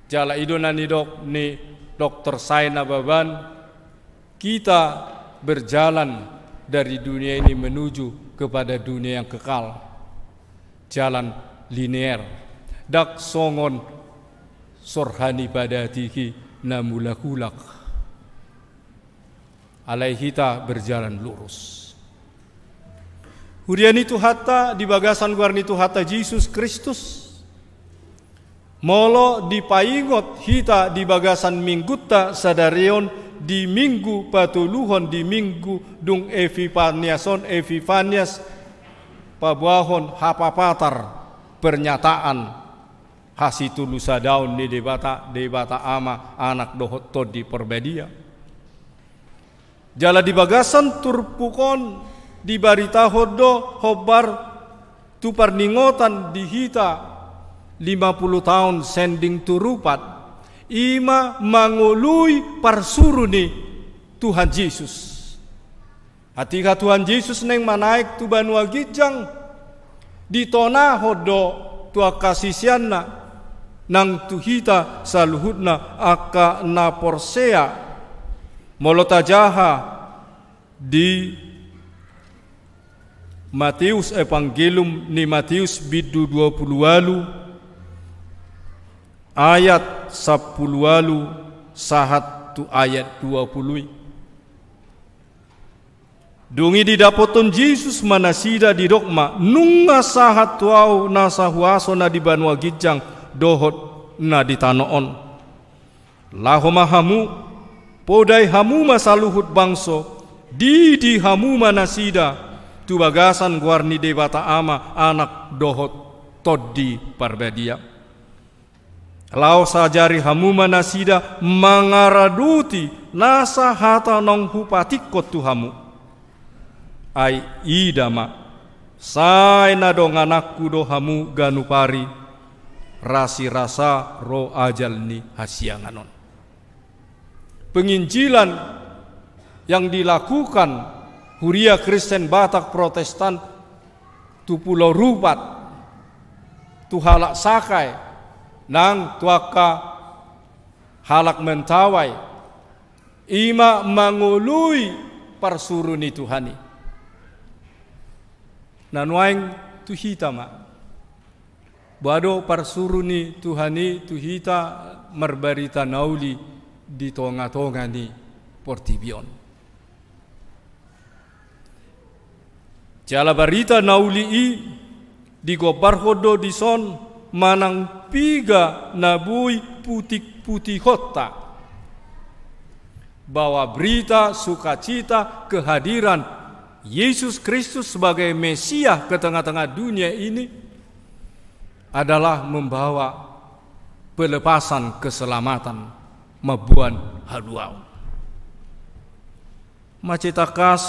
jala idona ni dok ni dokter Saina Baban kita berjalan dari dunia ini menuju kepada dunia yang kekal jalan linear dak songon sorhani badatihi namulakulak alaihita berjalan lurus. Hurian itu hatta di bagasan guarni itu hatta Yesus Kristus. Molo di paingot hita di bagasan mingguta sadarion di minggu patuluhon di minggu dung Epifanias pabuahon hapapatar pernyataan hasitulu sadaun ni debata ama anak dohot di perbedia. Jala di bagasan turpukon di barita hodo hobar tu parningotan di hita 50 tahun sending turupat ima mangului parsuruni Tuhan Yesus. Atika Tuhan Yesus neng manaik tu banua gijang di tona hodo tua kasisianna nang tuhita saluhutna aka na porsea molotajaha di Matius Evangelium ni Matius bidu 20 ayat 10 sahat tu ayat 20. Dungi didapoton Yesus manasida di dogma nunga sahat tuau nasa huaso na di banua gijang dohot na di tanoon. Lahoma hamu podai hamu masaluhut bangso di hamu manasida tu bagasan guarni debata ama anak dohot toddi parbedia. Lau sajari hamu manasida mangaraduti nasa hata nong hupatikot tu hamu. Ai idama sai na dong anakku do hamu ganupari rasi rasa ro ajal ni hasianganon. Penginjilan yang dilakukan Huria Kristen Batak Protestan tu Pulau Rupat tu halak sakai nang tuaka halak mentawai ima mangului parsuruni Tuhani nanuaing tuhitama bado parsuruni Tuhani tuhita marbarita nauli di tonga-tonga ni portibion jala barita nauli i di gobar hodo di son manang piga nabui putih kota bahwa berita sukacita kehadiran Yesus Kristus sebagai Mesias ke tengah-tengah dunia ini adalah membawa pelepasan keselamatan mabuan haluau. Macetakas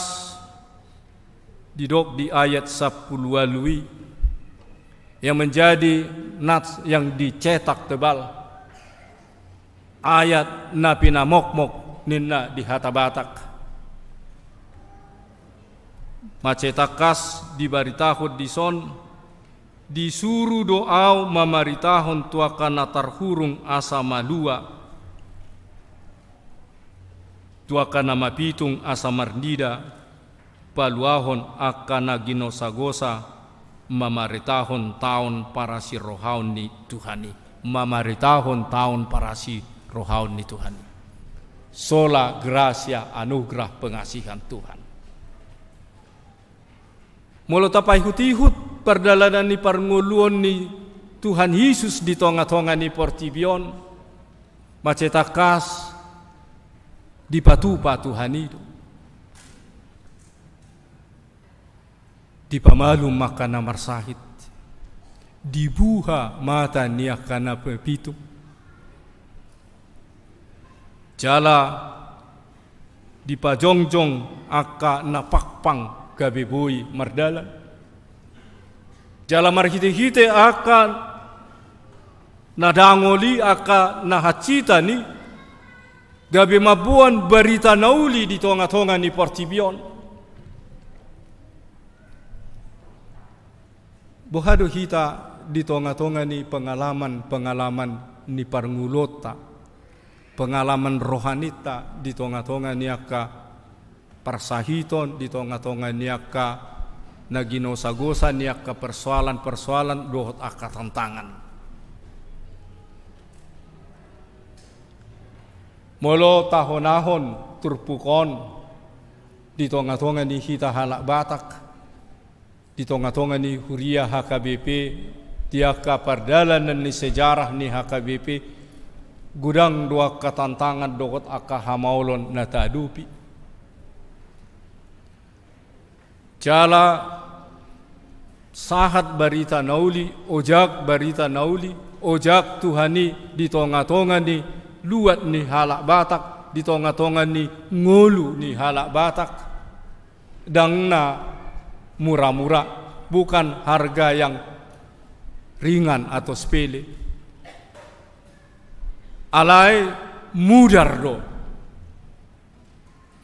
didok di ayat 10 walui yang menjadi nats yang dicetak tebal. Ayat napina mokmok ninna di hata batak. Macetakas dibaritahun dison disuruh doau mamaritahon tuakana tarhurung asa malua tuakana mapitung asa mardida paluahon akana ginosagosa mamaritahon tahun para si rohaun ni Tuhani, mamaritahon tahun para si rohaun ni Tuhani. Sola gracia anugerah pengasihan Tuhan. Molo tapai hutihut perdalanan ni parnguluan ni Tuhan Yesus di tonga-tonga ni Portibion, macetakas di patupa Tuhan itu. Di pamalum makana marsahit, dibuha mata niya kana pepitu. Jala di pajongjong aka napakpang gabeboy mardalan. Jala marhite-hite akan nadangoli aka nahacita ni gabe mabuan berita nauli di tonga-tonga ni Portibion. Bohado hita di tonga-tonga ni pengalaman ni parngulota, pengalaman rohanita di tonga-tonga ni aka parsahiton, di tonga-tonga ni aka naginosagosa ni aka persoalan-persoalan dohot aka tantangan. Molo tahon-ahon turpukon di tonga-tonga ni hita halak batak, di tonga-tonga ni Huria HKBP, tiaka perdalanan ni sejarah ni HKBP, gudang dua ketantangan dohot aka hamaulon natadupi. Jala sahat barita nauli, ojak barita nauli, ojak Tuhani di tonga-tonga ni luat ni halak batak, di tonga-tonga ni ngolu ni halak batak, dangna murah-murah, bukan harga yang ringan atau sepele. Alai mudar do.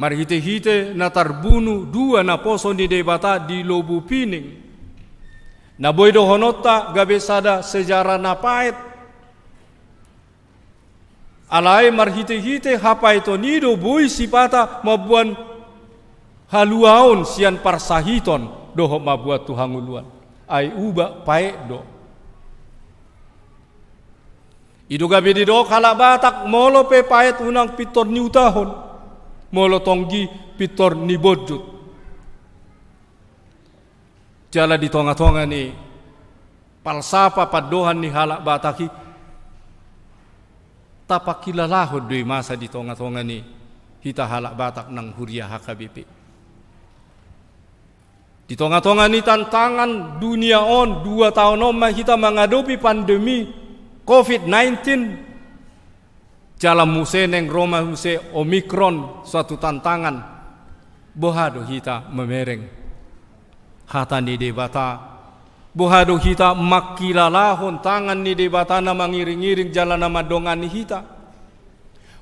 Mari hite-hite na tarbunu dua na poso ni debata di lobu pining. Na boydo honota gabe sada sejarah na pait. Alai mar hite-hite hapa itu nido boy sipata mabuan haluaon sian parsahiton doho mabuat tuhanguluan ai uba pae do ido gabe di do kala batak molo pe paet unang pitor ni utahon molo tonggi pitor ni bodjut jala di tonga-tonga ni palsapa padohan ni halak bataki tapakilalahod doi masa di tonga-tonga ni hita halak batak nang Huria HKBP. Di tonga-tonga ni tantangan dunia on 2 tahun kita menghadapi pandemi COVID-19. Jalan museneng Roma muse Omikron suatu tantangan. Bohado kita memereng hata ni debata. Bohado kita makilalahon tangan ni debata na mangiring-iring jalan nama dongan ni kita.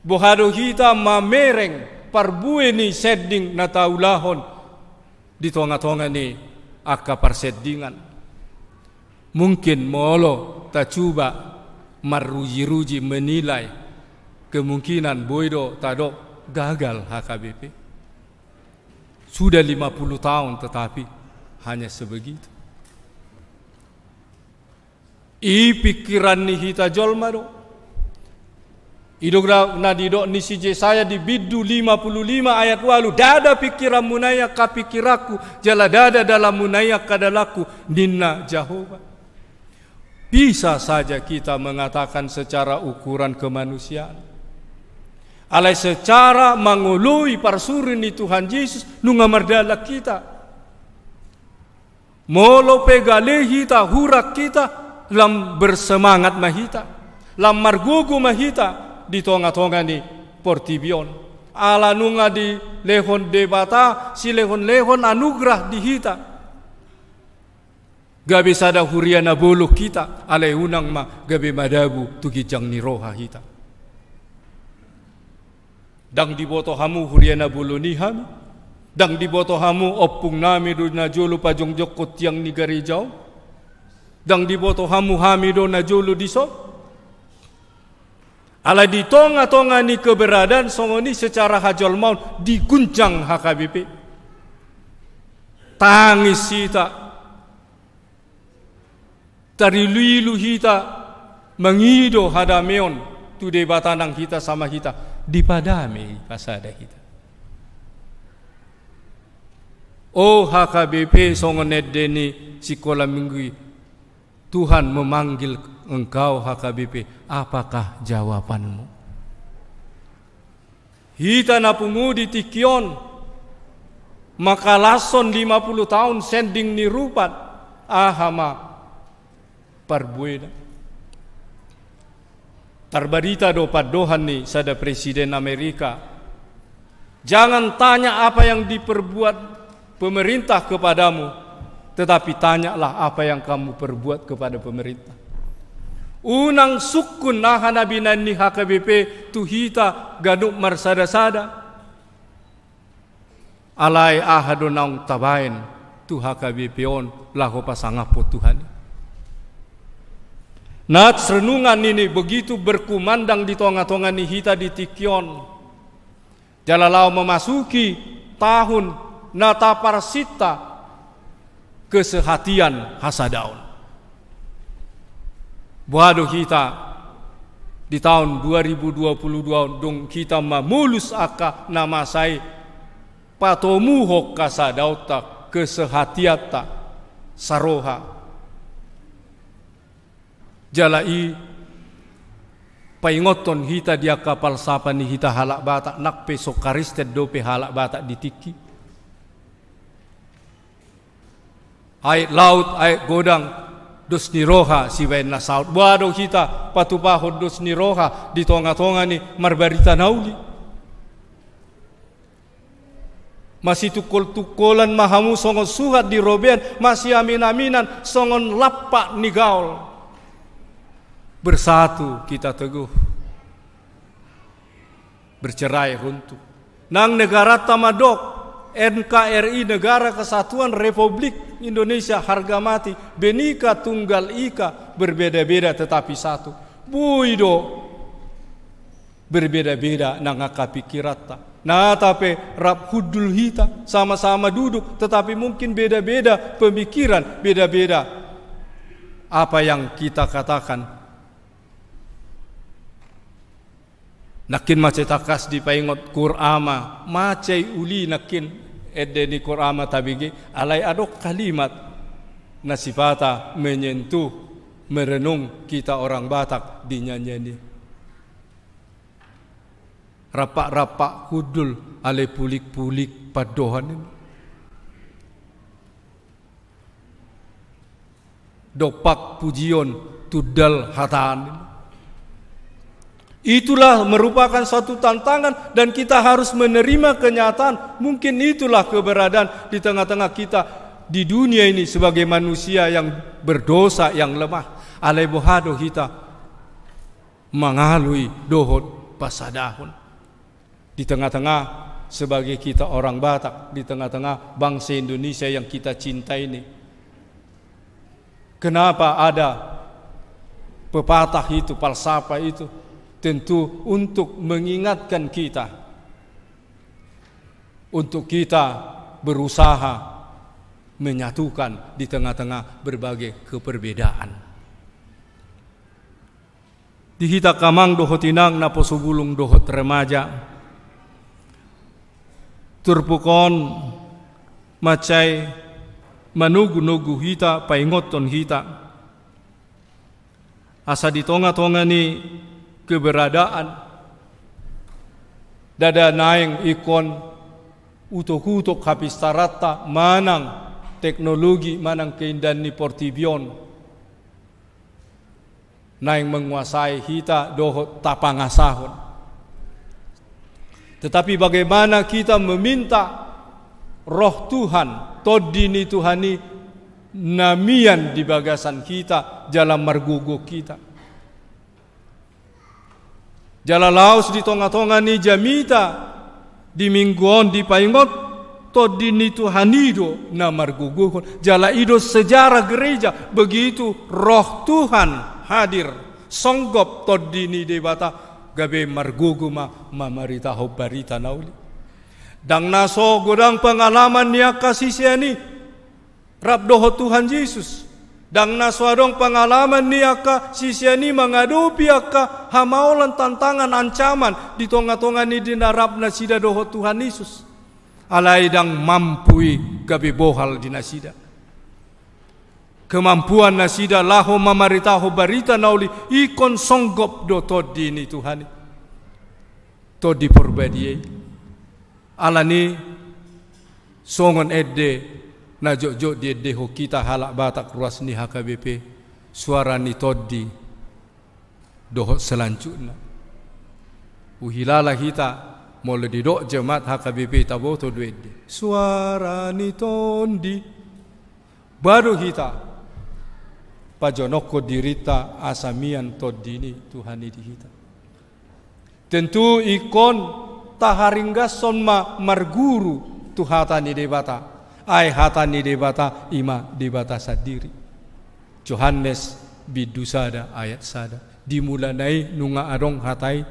Bohado kita memereng parbue ni seding na taulahon di tonga-tonga ni aka persedingan. Mungkin molo tak coba maruji-ruji menilai kemungkinan boydo tadok gagal HKBP. Sudah 50 tahun tetapi hanya sebegitu. Pikiran ni hita jolma do. Idog na didok ni sije saya di biddu 55 ayat walu dada pikiran munaya ka pikiraku jala dada dalam munaya kadalaku ninna Jehovah. Bisa saja kita mengatakan secara ukuran kemanusiaan. Alai secara mengului parsurin ni Tuhan Yesus nunga mardala kita. Molo pegale hita hurak kita lam bersemangat mahita. Lam margugu mahita. Di tonga-tonga ni Portibion. Ala nunga di lehon debata, si lehon-lehon anugerah dihita. Gabe sada huriana bolu kita alai unang ma gabe madabu tugijang ni roha hita. Dang diboto hamu huriana bolu ni hami. Dang diboto hamu opung nami do na jolo pajong jokot tiang ni garijau. Dang diboto hamu hami do na jolo disop. Ala di tonga-tonga ni keberadaan songoni secara hajol maut diguncang HKBP. Tangis hita. Tarilu hita mengido hadameon tu debatanang kita sama kita dipadami pasada kita. Oh HKBP songonet deni sikola minggu Tuhan memanggil engkau HKBP, apakah jawabanmu? Hita napungu di tikion makalason 50 tahun sending ni rupat ahama parbueda. Tarbarita do padohan ni sada Presiden Amerika. Jangan tanya apa yang diperbuat pemerintah kepadamu, tetapi tanyalah apa yang kamu perbuat kepada pemerintah. Unang sukun nahanabinan ni HKBP tuhita ganuk marsada-sada. Alai ahadonang tabain tu HKBP on lahu pasangapo Tuhan. Nat renungan ini begitu berkumandang di tonga-tonga ni hita di tikion. Jalalau memasuki tahun nataparsita kesehatian hasadaun. Buado kita di tahun 2022 dong kita mamulus aka nama saya patomuhok kasadauta kesehatiata saroha. Jalai paingoton hita dia kapal sapa ni hita halak batak nakpe sokaristet dope halak batak ditiki. Air laut, air godang dos ni roha si wain na saut. Buado hita patupahod dos ni roha di tonga-tonga ni marbarita nauli. Masih tukol-tukolan mahamu songon suhat di roben, masih amin-aminan songon lapak ni gaul. Bersatu kita teguh, bercerai runtuh. Nang negara tamadok, NKRI Negara Kesatuan Republik Indonesia harga mati, benika tunggal ika, berbeda-beda tetapi satu. Buido berbeda-beda nangaka pikirata. Nah tapi rap hudul hita sama-sama duduk, tetapi mungkin beda-beda pemikiran, beda-beda apa yang kita katakan. Nakin mace takas di paingot Qur'ama macai uli nakin edeni Qur'ama tabigi alai adok kalimat nasifata menyentuh merenung kita orang Batak dinyanyi rapak-rapak hudul alai pulik-pulik padohan ini dopak pujion tudal hatan ini. Itulah merupakan suatu tantangan dan kita harus menerima kenyataan. Mungkin itulah keberadaan di tengah-tengah kita di dunia ini sebagai manusia yang berdosa, yang lemah. Alai bohado kita mengalui dohot pasadahun. Di tengah-tengah sebagai kita orang Batak, di tengah-tengah bangsa Indonesia yang kita cinta ini. Kenapa ada pepatah itu, falsafah itu? Tentu untuk mengingatkan kita, untuk kita berusaha menyatukan di tengah-tengah berbagai keperbedaan. Di hita kamang dohotinang napo subulung dohot remaja, turpukon macai manugu-nugu hita paingoton hita, asa di tonga-tonga ni keberadaan dada naing ikon utok-utok habis tarata manang teknologi manang keindahan ni portibion naing menguasai hita dohot tapangasahon. Tetapi bagaimana kita meminta roh Tuhan todini Tuhani namian di bagasan kita, jalan margugo kita. Jala laos di tonga-tonga ni jamita, di mingguon di paingot, to di ni Tuhanido na margugo. Jala ido sejarah gereja, begitu roh Tuhan hadir, songgop to di ni debata, gabe margugo mamarita hobarita nauli. Dang naso godang pengalaman niya kasih siani, rap doho Tuhan Yesus. Dang naswadong pengalaman ni aka sisiani mengadupi aka hamaulan tantangan ancaman di tonga-tonga ni dinarap nasida doho Tuhan Yesus. Alai dang mampui gabi bohal di nasida. Kemampuan nasida laho mamaritaho barita nauli ikon songgop do todi ni Tuhan. Todi perbadiai. Alani songon edde na jok dia deho kita halak Batak ruas ni HKBP suara ni todi dohot selanjutnya uhilala kita mole di dok jemaat HKBP tabo to duede suara ni tondi baru kita pajonoko dirita asamian todi ni Tuhan di kita tentu ikon taharinggason marguru tuhata ni debata ai hata ni debata ima debata sadiri. Yohanes bidusada ayat sada. Dimulanai nunga adong hatai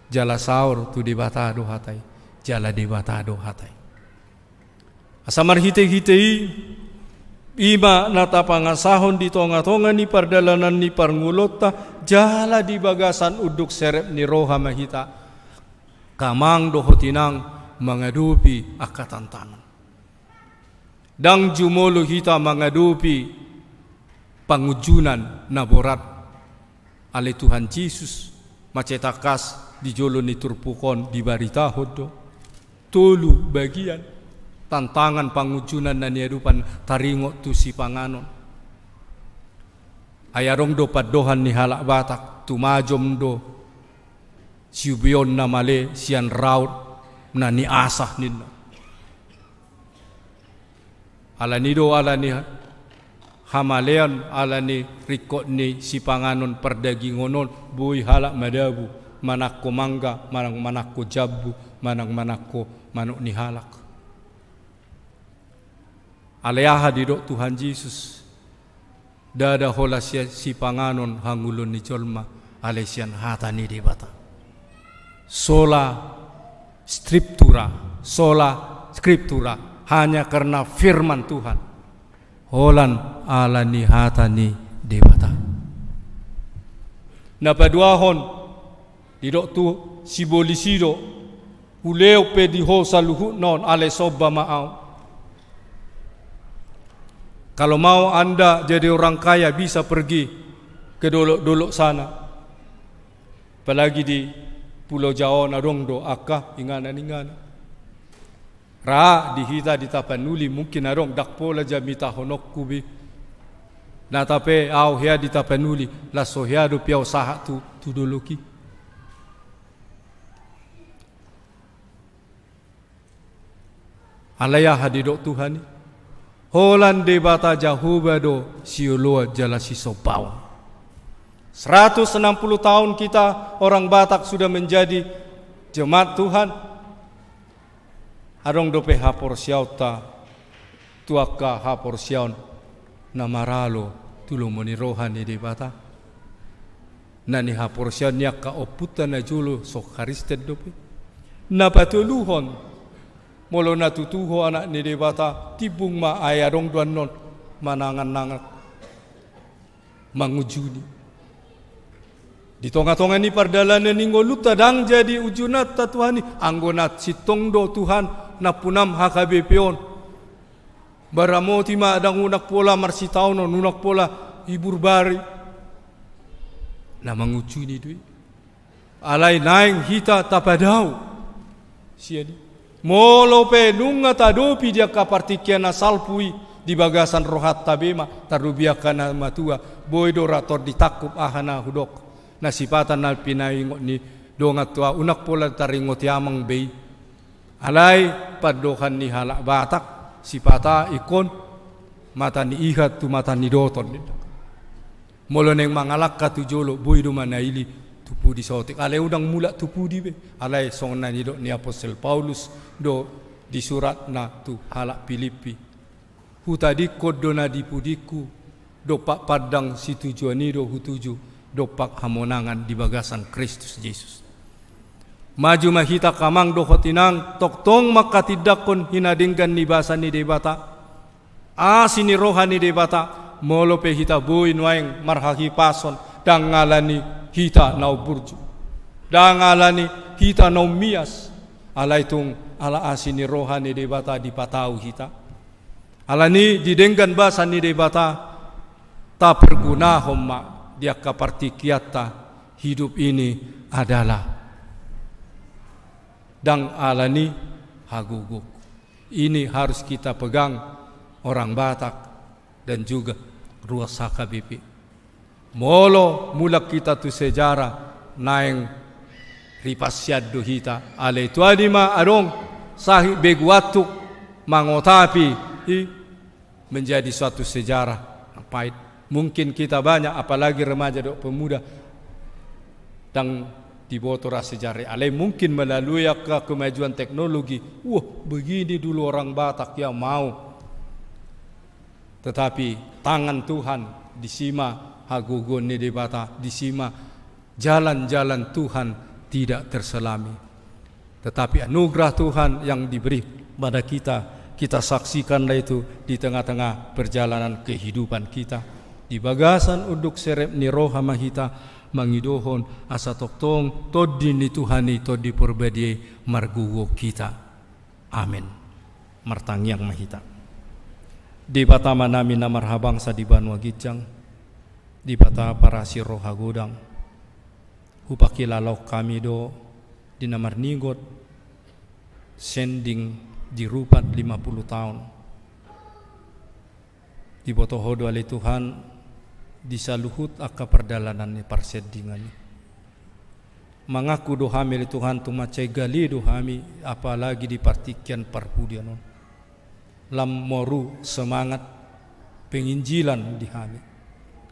jala saur tu debata do hatai jala debata do hatai. Asamar hite-hitei ima nata pangasahon di tonga-tonga ni pardalanan ni parngulota jala di bagasan uduk serep ni roha mahita. Kamang do hotinang mengadupi akatantanan. Dang jumolo kita mengadupi pangujunan naborat ale Tuhan Yesus macetakas di jolo ni turpukon di barita hodo tolu bagian tantangan pangujunan na niadupan taringo tu si panganon ayarong do padohan ni halak Batak tumajom do siubion na male sian raut na ni asah ninna alani do alani hamalean alani rikot ni si panganon perdagingonon bui halak madabu manakko mangga manakko jabu manakko manuk ni halak alayaha di dok Tuhan Yesus dada hola si panganon hangulun ni jolma alesian hata ni debata sola scriptura hanya karena firman Tuhan. Holan ala ni hata ni debata. Napaduahon didok tu sibolisido uleo pe di ho saluhu non ale sobba maau. Kalau mau Anda jadi orang kaya bisa pergi ke dolok-dolok sana. Apalagi di Pulau Jawa nadong do akah inganan. Ra di hita di Tapanuli mungkin arong dakpola jamita honok kubi. Na tape au hea di Tapanuli la sohea do piau saha tu doloki. Alaya hadidok Tuhan. Holan debata Jahuba do sioloa jala sisopau. 160 tahun kita orang Batak sudah menjadi jemaat Tuhan. Arong dope hapor siauta tuaka hapor siaun namaralo tulung moni rohani di bata nani hapor siaun niaka oputa na julu sok haristed dope na patuluhon molo na tutuho anak ni di bata tibung ma ayarong duan non manangan nangak mangujuni di tonga-tonga ni pardalanan ni ngoluta dang jadi ujunat tatuhani anggonat sitong do Tuhan na punam HKBP-on baramoti ma adang unak pola marsitaw no unak pola ibur bari na mangucu ni dui alay naing hita tapadaw siya di molo pe nunga tadopi dia kapartikya na salpui di bagasan rohat tabema tarubiakan na matua boy dorator ditakup ahana hudok nasipatan na pinaingot ni dongat tua unak pola taringot yamang bay alay padokan ni halak Batak sipata ikon mata ni ihat tu mata ni doton. Molo neng mangalak tu jolo boy do mana ili tupu di sotik. Ale udang mula tupu di be. Ale song na ni do ni Apostel Paulus do di surat na tu halak Filipi. Hutadi kodo na dipudiku do pak padang si tujuan ni do hutuju do pak hamonangan di bagasan Kristus Yesus. Maju mahita kamang do hotinang toktong makatidakon hinadinggan ni basa ni debata. Sini rohani debata molo pe hita buin waeng marhaki pason dangalani hita nau burju dangalani hita nau mias ala itung ala asini rohani debata dipatau hita alani didenggan basa ni debata ta perguna homma dia kapartikiata hidup ini adalah dang alani haguguk ini harus kita pegang orang Batak dan juga ruas HKBP. Molo mulak kita tu sejarah naeng ripasiad do hita ale tu adima adong sahih beguatuk mangotapi menjadi suatu sejarah pahit. Mungkin kita banyak apalagi remaja do pemuda dan dibotora sejarah ale mungkin melalui kemajuan teknologi. Begini dulu orang Batak yang mau. Tetapi tangan Tuhan disima hagugun ni debata disima jalan-jalan Tuhan tidak terselami. Tetapi anugerah Tuhan yang diberi pada kita saksikanlah itu di tengah-tengah perjalanan kehidupan kita. Di bagasan unduk serep ni roha mahita mangidohon asa toktong todi ni Tuhani todi perbedie margugo kita. Amin. Martangyang mahita. Di bata manami na marhabang sa dibanwa gijang, di bata para si roha godang, upakilalaw kami do di namarnigot, sending di rupat 50 tahun. Di botohodo ali Tuhan, di saluhut akka perdalanan ni parsendingan. Mengaku do hami li Tuhan tumacay gali do hami, apalagi di partikian parpudianon. Lam moru semangat penginjilan di hami.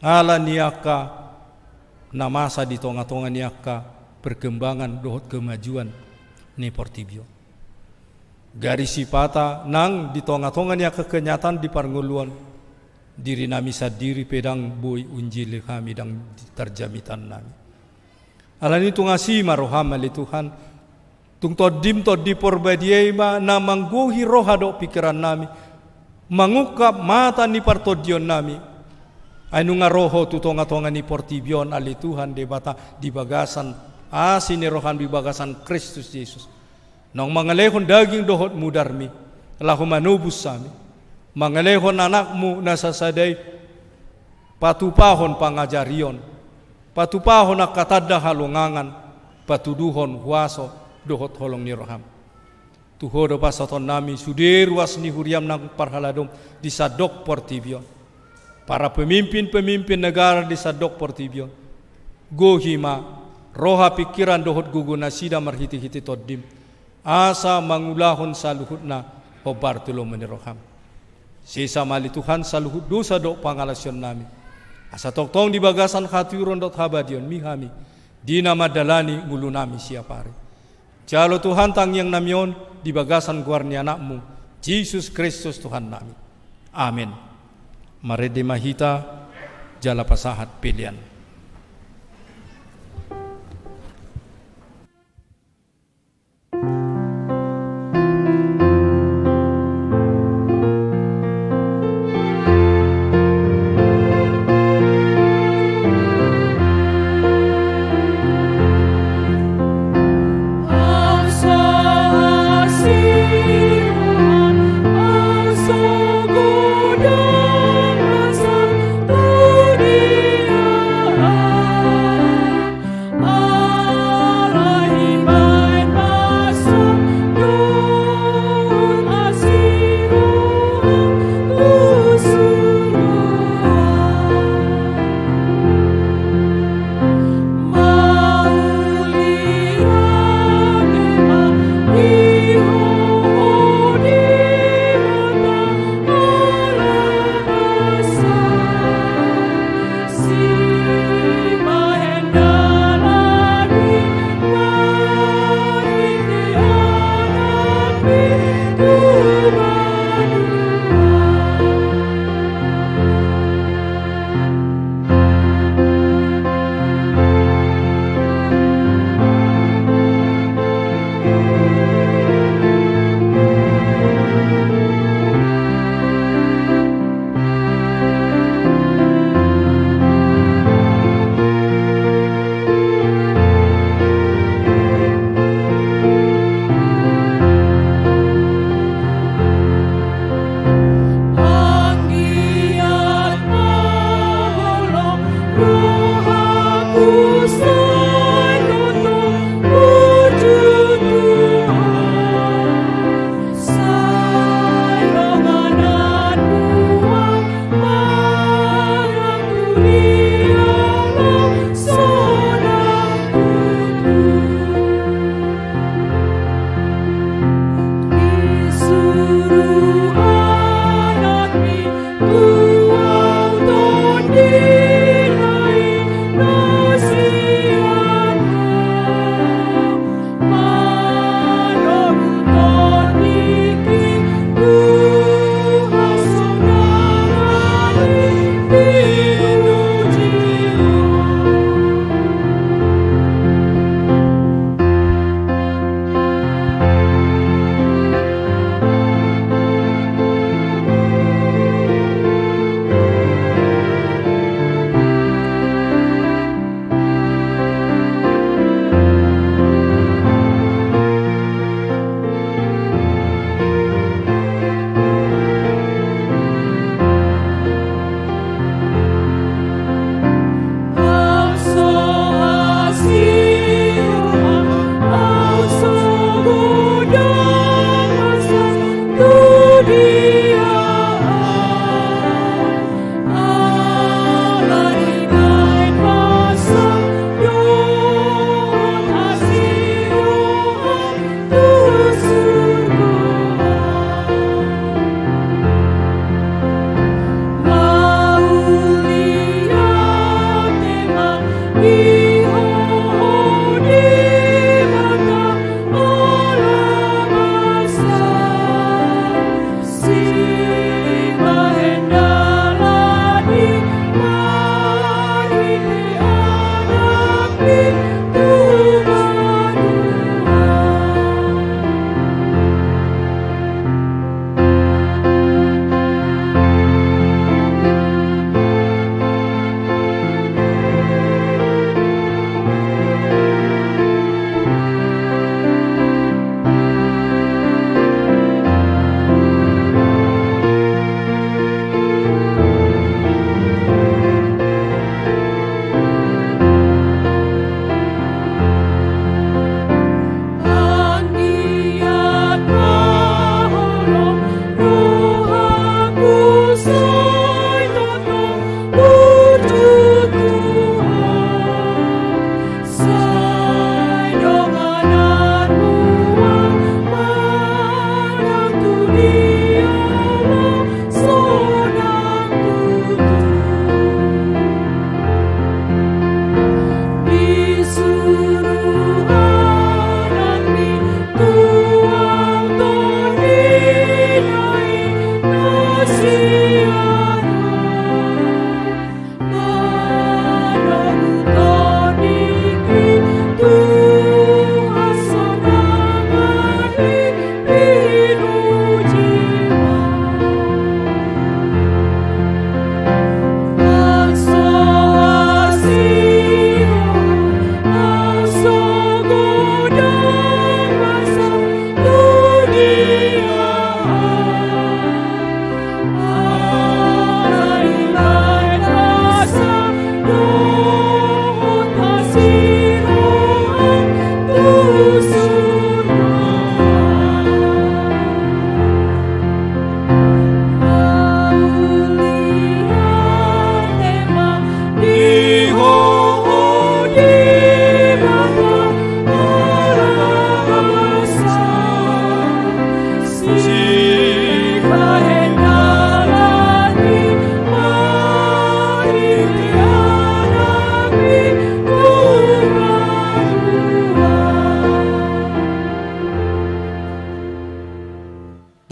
Ala niaka namasa di tonga-tonga niaka perkembangan dohot kemajuan ni Portibio. Garis sipata nang di tonga-tonga niaka kenyataan di parnguluan diri nami sadiri pedang boy unjil kami dang terjamitan nami. Ala ni tungasi maroham ali Tuhan. Tung todim todi porbadiai ma na mangguhi roha do pikiran nami mangukap mata ni partodion nami anu ngaroho tu tonga-tonga ni Portibion ali Tuhan debata di bagasan asini rohan di bagasan Kristus Yesus nang mangalehon daging dohot mudarmi lahu manubus sami mangalehon anakmu nasasadai patupahon pangajarion patupahon akatadda halungangan patuduhon huaso dohot holong ni roham. Tuhodo pasaton nami sudir was ni huriam nang parhaladom di sadok Portibio. Para pemimpin-pemimpin negara di sadok Portibio. Gohima roha pikiran dohot guguna sida marhiti-hiti todim. Asa mangulahon saluhutna hobar tulong meniroham. Sisa mali Tuhan saluhut dosa dok pangalasyon nami. Asa toktong di bagasan khatiuron dot habadion mihami. Dina madalani ngulu nami siapari. Jalo Tuhan tangyang namion di bagasan guarni anakmu, Yesus Kristus Tuhan nami. Amin. Marede mahita jala pasahat pilihan. Dunia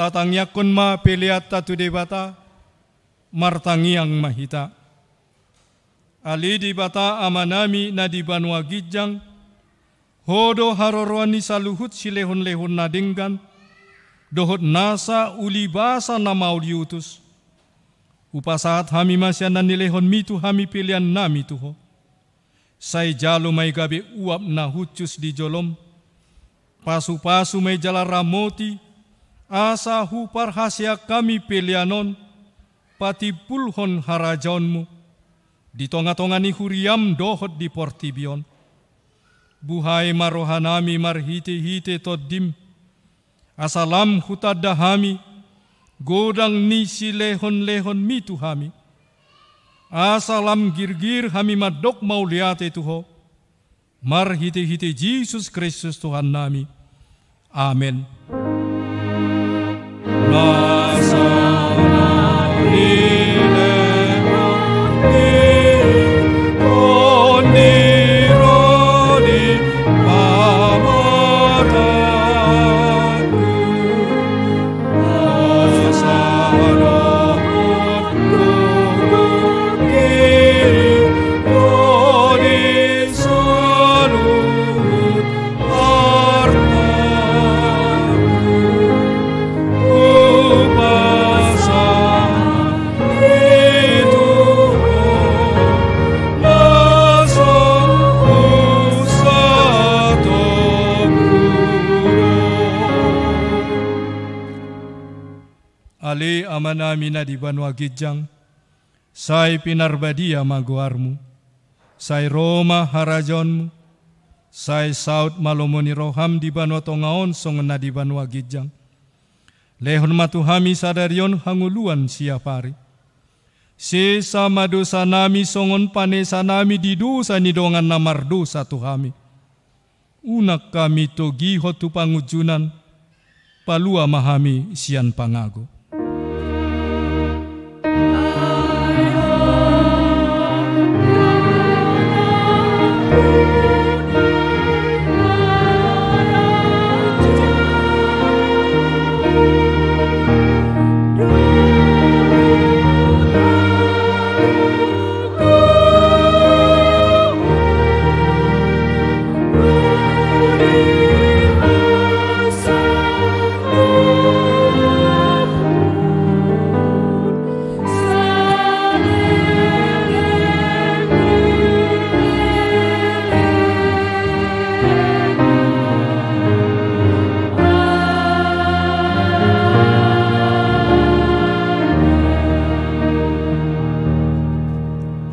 Tatangnya kun ma peliata tu debata martangiang mahita. Ali di bata amanami na di banua gijang hodo harorwani saluhut silehon-lehon nadinggan dohot nasa uli basa na mauliutus. Upasaat hami masyan na nilehon mitu hami pilihan nami tuho. Say jalo may gabi uap na hucus di jolom. Pasu-pasu may jala ramoti. Asa hupar hasya kami pilihanon. Pati pulhon harajaonmu. Di tonga-tongani huriam dohot di portibion. Buhay marohanami marhite-hite toddim. Asalam hutadahami. Godang ni si lehon-lehon mitu hami. Asalam girgir hami madok mauliate Tuho. Mar hite-hite Yesus Kristus Tuhan nami. Amin. Ale amanamina di Banua Gijang, sai pinarbadia maguarmu, sai Roma harajonmu, sai saud malomoni roham di Banua Tongaon songena di Banua Gijang. Lehon matuhami sadarion hanguluan siapari. Sesa madosa nami songon panesa nami di dosa nidongan namardo satu hami. Unak kami togi hotu pangujunan, palua mahami sian pangago.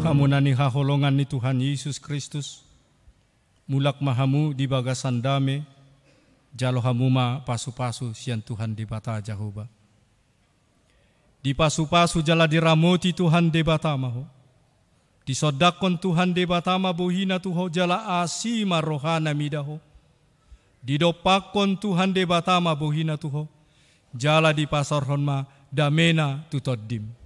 Hamunani haholongan ni Tuhan Yesus Kristus, mulak mahamu di bagasan dame, jalo hamuma pasu-pasu sian Tuhan di bata Jehovah. Di pasu-pasu jala diramoti Tuhan di bata maho. Di sodakon Tuhan di bata ma bohina tuho jala asima rohana midaho. Di dopakon Tuhan di bata ma bohina tuho, jala di pasarhon ma damena tutoddim.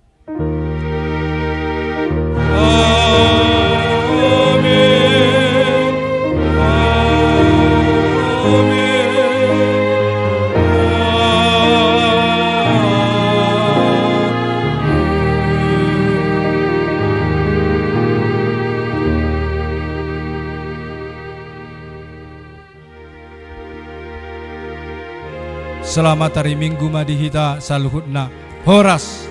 Selamat hari Minggu madihita saluhutna horas.